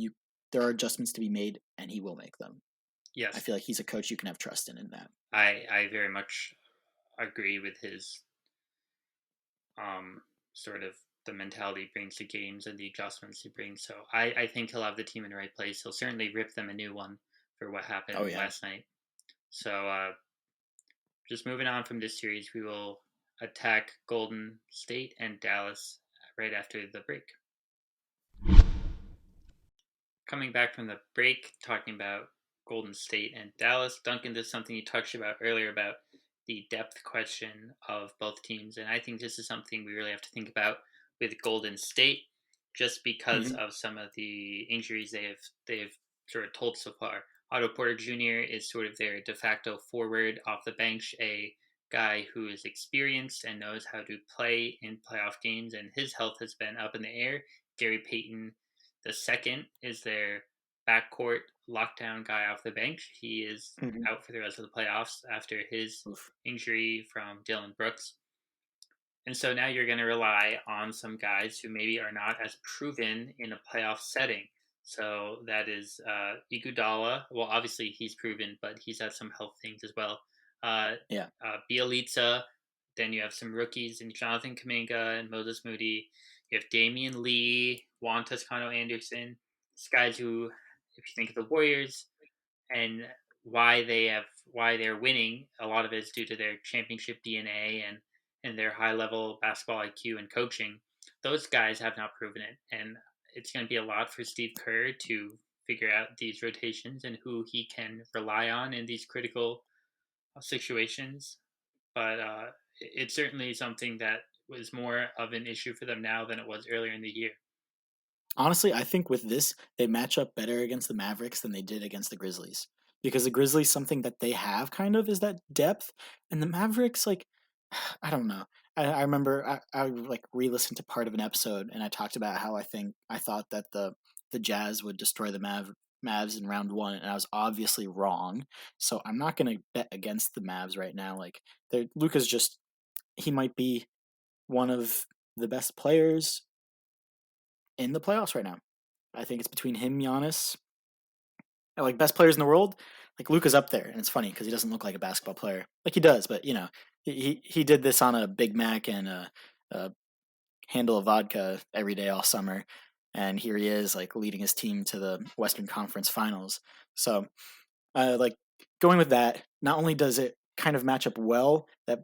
there are adjustments to be made, and he will make them. I Yes, feel like he's a coach you can have trust in that. I very much agree with his um, sort of the mentality he brings to games and the adjustments he brings. So I think he'll have the team in the right place. He'll certainly rip them a new one for what Oh happened yeah. last night. So just moving on from this series, we will attack Golden State and Dallas right after the break. Coming back from the break, talking about Golden State and Dallas, Duncan, this is something you touched about earlier about the depth question of both teams, and I think this is something we really have to think about with Golden State, just because Hmm. of some of the injuries they've sort of told so far. Otto Porter Jr. is sort of their de facto forward off the bench, a guy who is experienced and knows how to play in playoff games, and his health has been up in the air. Gary Payton the second is their backcourt lockdown guy off the bench. He is Hmm. out for the rest of the playoffs after his Oof. injury from Dylan Brooks. And so now you're going to rely on some guys who maybe are not as proven in a playoff setting. So that is Iguodala. Well, obviously he's proven, but he's had some health things as well. Uh, Yeah. Bielitsa. Then you have some rookies in Jonathan Kaminga and Moses Moody. You have Damian Lee, Juan Toscano Anderson. These guys who, if you think of the Warriors and why they're winning, a lot of it is due to their championship DNA and their high level basketball IQ and coaching. Those guys have not proven it, and it's going to be a lot for Steve Kerr to figure out these rotations and who he can rely on in these critical situations. But it's certainly something that was more of an issue for them now than it was earlier in the year. Honestly, I think with this, they match up better against the Mavericks than they did against the Grizzlies. Because the Grizzlies, something that they have kind of is that depth. And the Mavericks, like, I don't know. I remember I like re-listened to part of an episode and I talked about how I thought that the Jazz would destroy the Mavs in round one, and I was obviously wrong. So I'm not gonna bet against the Mavs right now. Like Luca's just he might be one of the best players in the playoffs right now. I think it's between him, Giannis, like best players in the world. Like Luca's up there, and it's funny because he doesn't look like a basketball player, like he does, but he did this on a Big Mac and a handle of vodka every day all summer, and here he is like leading his team to the Western Conference Finals. So, like going with that, not only does it kind of match up well that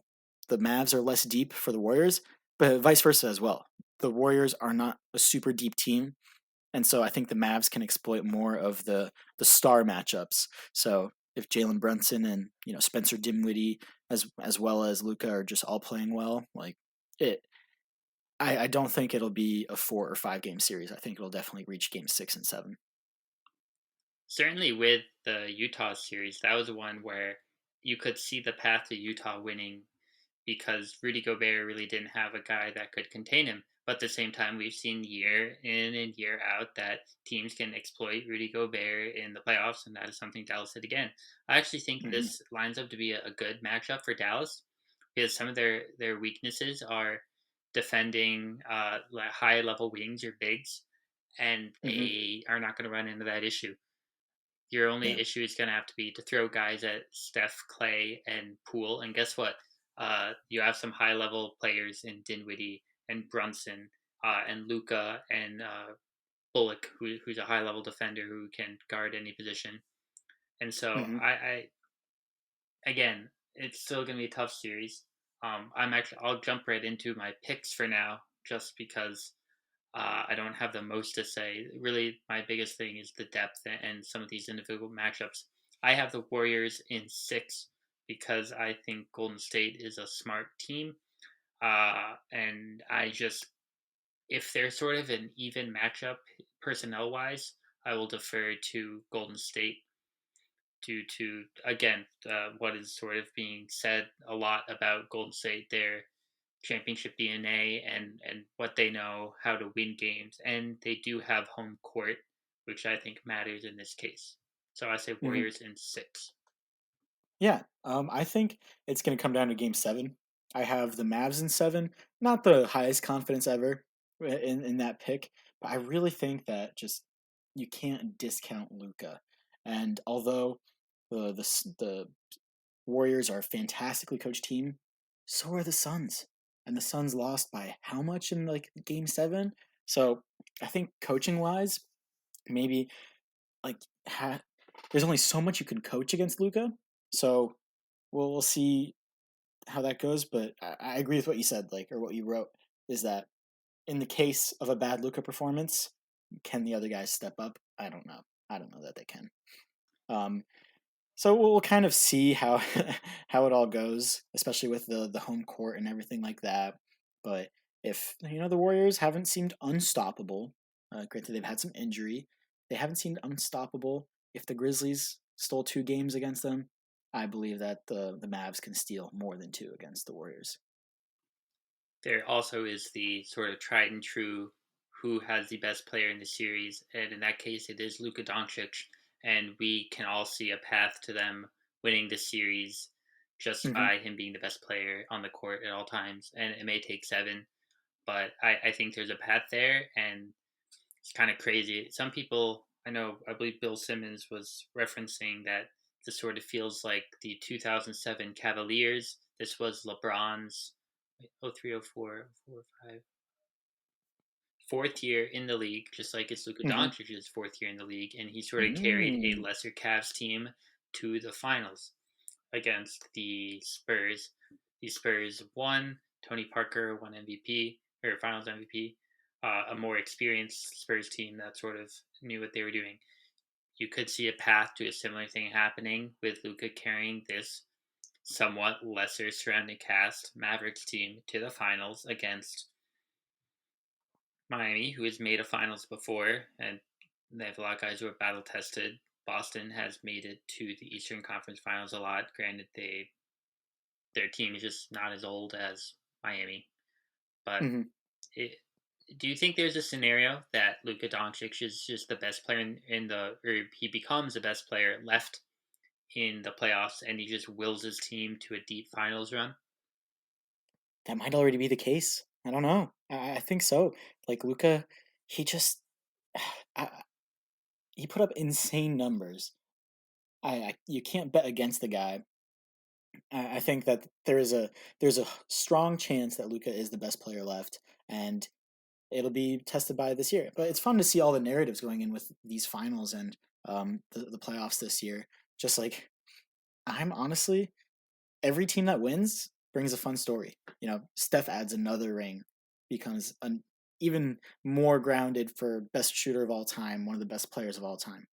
the Mavs are less deep for the Warriors, but vice versa as well. The Warriors are not a super deep team, and so I think the Mavs can exploit more of the star matchups. So if Jalen Brunson and Spencer Dinwiddie as well as Luca are just all playing well, like it, I don't think it'll be a 4 or 5 game series. I think it'll definitely reach game 6 and 7. Certainly with the Utah series, that was one where you could see the path to Utah winning because Rudy Gobert really didn't have a guy that could contain him. But at the same time, we've seen year in and year out that teams can exploit Rudy Gobert in the playoffs, and that is something Dallas did again. I actually think Hmm. this lines up to be a good matchup for Dallas because some of their weaknesses are defending high level wings or bigs, and Hmm. they are not going to run into that issue. Your only Yeah. issue is going to have to be to throw guys at Steph, Clay, and Poole. And guess what? You have some high level players in Dinwiddie and Brunson and Luca and Bullock, who's a high level defender who can guard any position. And so Hmm. I again, it's still going to be a tough series. I'll jump right into my picks for now, just because I don't have the most to say. Really, my biggest thing is the depth and some of these individual matchups. I have the Warriors in 6 because I think Golden State is a smart team. And I just, if they're sort of an even matchup personnel wise, I will defer to Golden State due to, again, what is sort of being said a lot about Golden State, their championship DNA and what they know how to win games, and they do have home court, which I think matters in this case. So I say Hmm. Warriors in 6. Yeah, I think it's going to come down to Game Seven. I have the Mavs in seven. Not the highest confidence ever in that pick, but I really think that just you can't discount Luca. And although the Warriors are a fantastically coached team, so are the Suns. And the Suns lost by how much in like Game Seven? So I think coaching wise, maybe like there's only so much you can coach against Luca. So we'll see how that goes. But I agree with what you said, like, or what you wrote, is that in the case of a bad Luca performance, can the other guys step up? I don't know. I don't know that they can. Um, so we'll kind of see how how it all goes, especially with the home court and everything like that. But if the Warriors haven't seemed unstoppable, granted they've had some injury, they haven't seemed unstoppable. If the Grizzlies stole 2 games against them, I believe that the Mavs can steal more than two against the Warriors. There also is the sort of tried and true who has the best player in the series, and in that case, it is Luka Doncic, and we can all see a path to them winning the series just Hmm. by him being the best player on the court at all times. And it may take 7, but I think there's a path there, and it's kind of crazy. Some people, I believe Bill Simmons was referencing that this sort of feels like the 2007 Cavaliers. This was LeBron's 03, 04, 04, 05, fourth year in the league, just like it's Luka Hmm. Doncic's fourth year in the league, and he sort of carried a Mm. lesser Cavs team to the finals against the Spurs. The Spurs won. Tony Parker won MVP or Finals MVP. A more experienced Spurs team that sort of knew what they were doing. You could see a path to a similar thing happening with Luca carrying this somewhat lesser surrounding cast Mavericks team to the finals against Miami, who has made a finals before, and they have a lot of guys who are battle tested. Boston has made it to the Eastern Conference Finals a lot. Granted, their team is just not as old as Miami. But Hmm. it, do you think there's a scenario that Luka Doncic is just the best player or he becomes the best player left in the playoffs, and he just wills his team to a deep finals run? That might already be the case. I don't know. I think so. Like Luca, he just I, he put up insane numbers. I you can't bet against the guy. I think that there's a strong chance that Luca is the best player left, and it'll be tested by this year. But it's fun to see all the narratives going in with these finals and the playoffs this year. Just like I'm honestly, every team that wins brings a fun story. Steph adds another ring, becomes an even more grounded for best shooter of all time, one of the best players of all time.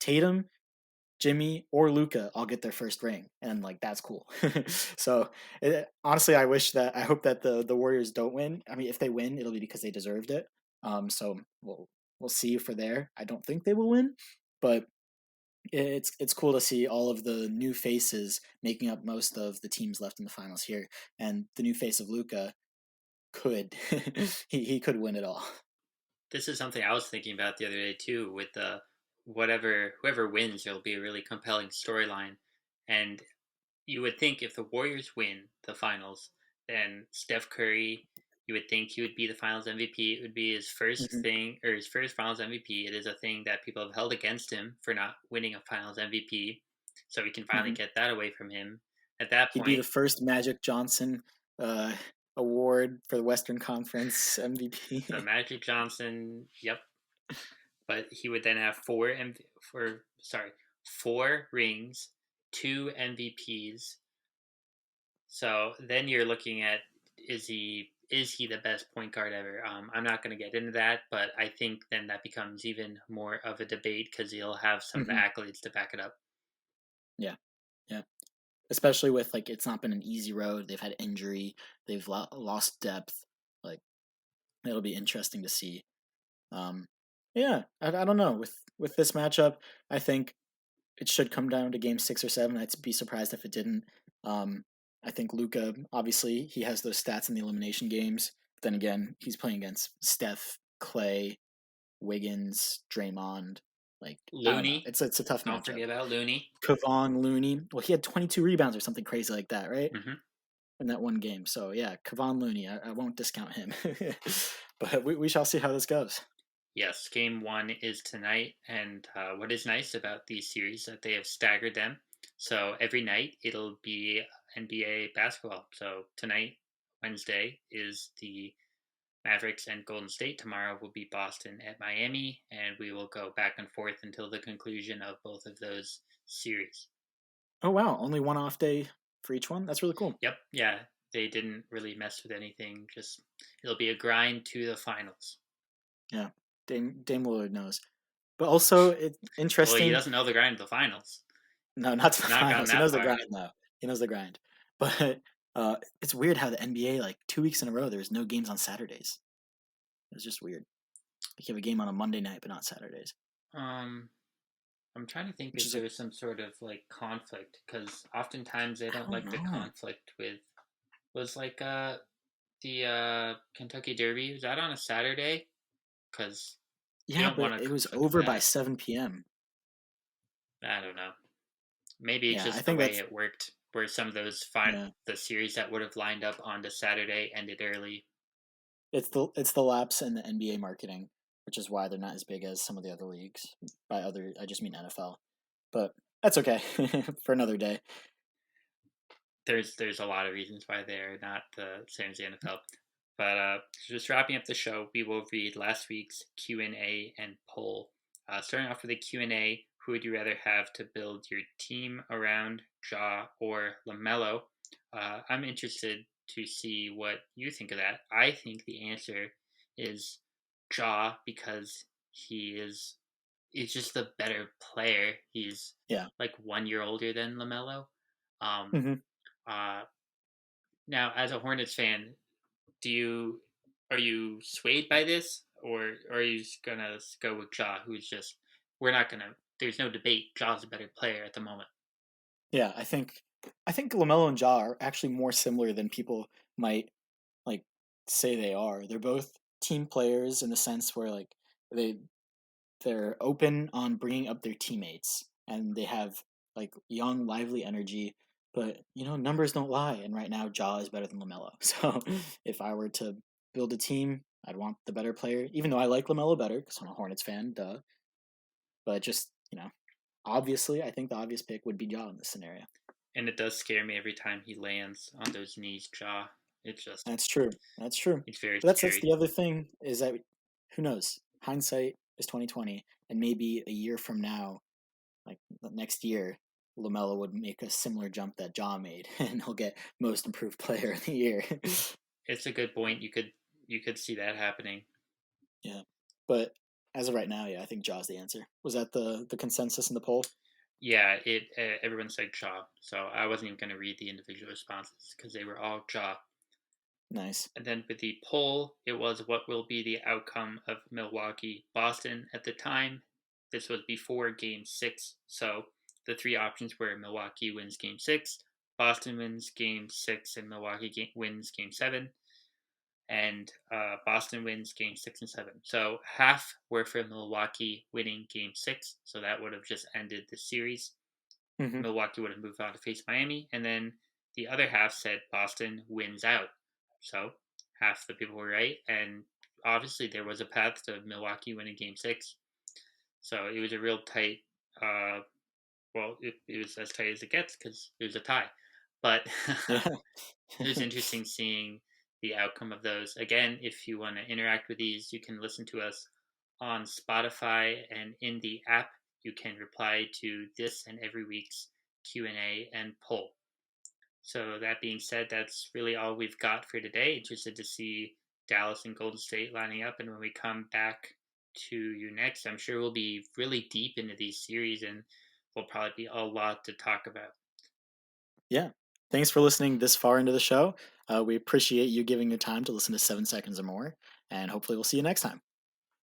Tatum, Jimmy, or Luca all get their first ring, and like that's cool. So honestly, I hope that the Warriors don't win. I mean, if they win, it'll be because they deserved it. So we'll see for there. I don't think they will win, but It's cool to see all of the new faces making up most of the teams left in the finals here, and the new face of Luca could he could win it all. This is something I was thinking about the other day too. With the whatever whoever wins, there'll be a really compelling storyline, and you would think if the Warriors win the finals, then Steph Curry, you would think he would be the finals MVP. It would be his first Hmm. thing or his first finals MVP. It is a thing that people have held against him for not winning a finals MVP. So we can finally Hmm. get that away from him. At that He'd be the point, first Magic Johnson uh, award for the Western Conference the MVP. Magic Johnson, yep. But he would then have four rings, two MVPs. So then you're looking at is he the best point guard ever? I'm not going to get into that, but I think then that becomes even more of a debate because he'll have some of the Hmm. accolades to back it up. Yeah, yeah. Especially with like it's not been an easy road. They've had injury. They've lost depth. Like it'll be interesting to see. Um, yeah, I don't know with this matchup. I think it should come down to game 6 or 7. I'd be surprised if it didn't. Um, I think Luca, obviously, he has those stats in the elimination games. But then again, he's playing against Steph, Clay, Wiggins, Draymond. Like I don't know, Looney, it's a tough don't matchup. forget about Looney. Kevon Looney. Well, he had 22 rebounds or something crazy like that, right? Hmm. In that one game. So yeah, Kevon Looney. I won't discount him, but we shall see how this goes. Yes, game one is tonight, and what is nice about these series that they have staggered them. So every night it'll be NBA basketball. So tonight, Wednesday, is the Mavericks and Golden State. Tomorrow will be Boston at Miami, and we will go back and forth until the conclusion of both of those series. Oh wow, only one off day for each one. That's really cool. Yep, yeah, they didn't really mess with anything. Just it'll be a grind to the finals. Yeah, Dame Lillard knows. But also, it's Well, he interesting. doesn't know the grind to the finals. No, not to the Not gotten finals. He that knows the far. grind though. He knows the grind. But it's weird how the NBA like 2 weeks in a row there's no games on Saturdays. It's just weird. Like you have a game on a Monday night but not Saturdays, Um, I'm trying to think which if is there like was some sort of like conflict because oftentimes they I don't don't like the know. conflict with was like the Kentucky Derby. Was that on a Saturday? Because you Yeah, don't but want to it was conflict with over by that. 7 p.m. I don't know. Maybe it's Yeah, I just the think way that's it worked, where some of those yeah. the series that would have lined up onto Saturday ended early. It's the lapse in the NBA marketing, which is why they're not as big as some of the other leagues. By other, I just mean NFL. But that's okay for another day. There's a lot of reasons why they're not the same as the NFL. But just wrapping up the show, we will read last week's Q&A and poll. Starting off with the Q&A, who would you rather have to build your team around, Ja or LaMelo? I'm interested to see what you think of that. I think the answer is Ja because he's just the better player. He's Yeah. like 1 year older than LaMelo. Um, Hmm. uh, Now, as a Hornets fan, do you are you swayed by this, or are you just gonna go with Ja, who's just we're not gonna. There's no debate. Ja's a better player at the moment. Yeah, I think Lamelo and Ja are actually more similar than people might like say they are. They're both team players in the sense where like they they're open on bringing up their teammates and they have like young, lively energy. But numbers don't lie, and right now Ja is better than Lamelo. So if I were to build a team, I'd want the better player. Even though I like Lamelo better because I'm a Hornets fan, duh. But just obviously, I think the obvious pick would be Ja in this scenario. And it does scare me every time he lands on those knees, Ja. It's just That's true. That's true. it's very But that's scary. the other thing is that who knows? Hindsight is 2020, and maybe a year from now, like next year, Lamelo would make a similar jump that Ja made, and he'll get Most Improved Player of the Year. It's a good point. You could see that happening. Yeah, but as of right now, yeah, I think Ja's the answer. Was that the consensus in the poll? Yeah, it everyone said Ja, so I wasn't even gonna read the individual responses because they were all Ja. Nice. And then with the poll, it was what will be the outcome of Milwaukee Boston at the time. This was before Game Six, so the three options were Milwaukee wins Game Six, Boston wins Game Six, and wins Game Seven, and Boston wins Game Six and Seven. So half were for Milwaukee winning Game Six, so that would have just ended the series. Hmm. Milwaukee would have moved on to face Miami, and then the other half said Boston wins out. So half the people were right, and obviously there was a path to Milwaukee winning Game Six. So it was a real tight. Uh, it was as tight as it gets because it was a tie, but Yeah. it was interesting seeing the outcome of those. Again, if you want to interact with these, you can listen to us on Spotify, and in the app you can reply to this and every week's Q&A and poll. So that being said, that's really all we've got for today. Interested to see Dallas and Golden State lining up, and when we come back to you next, I'm sure we'll be really deep into these series, and there'll probably be a lot to talk about. Yeah. Thanks for listening this far into the show. We appreciate you giving your time to listen to 7 seconds or more, and hopefully we'll see you next time.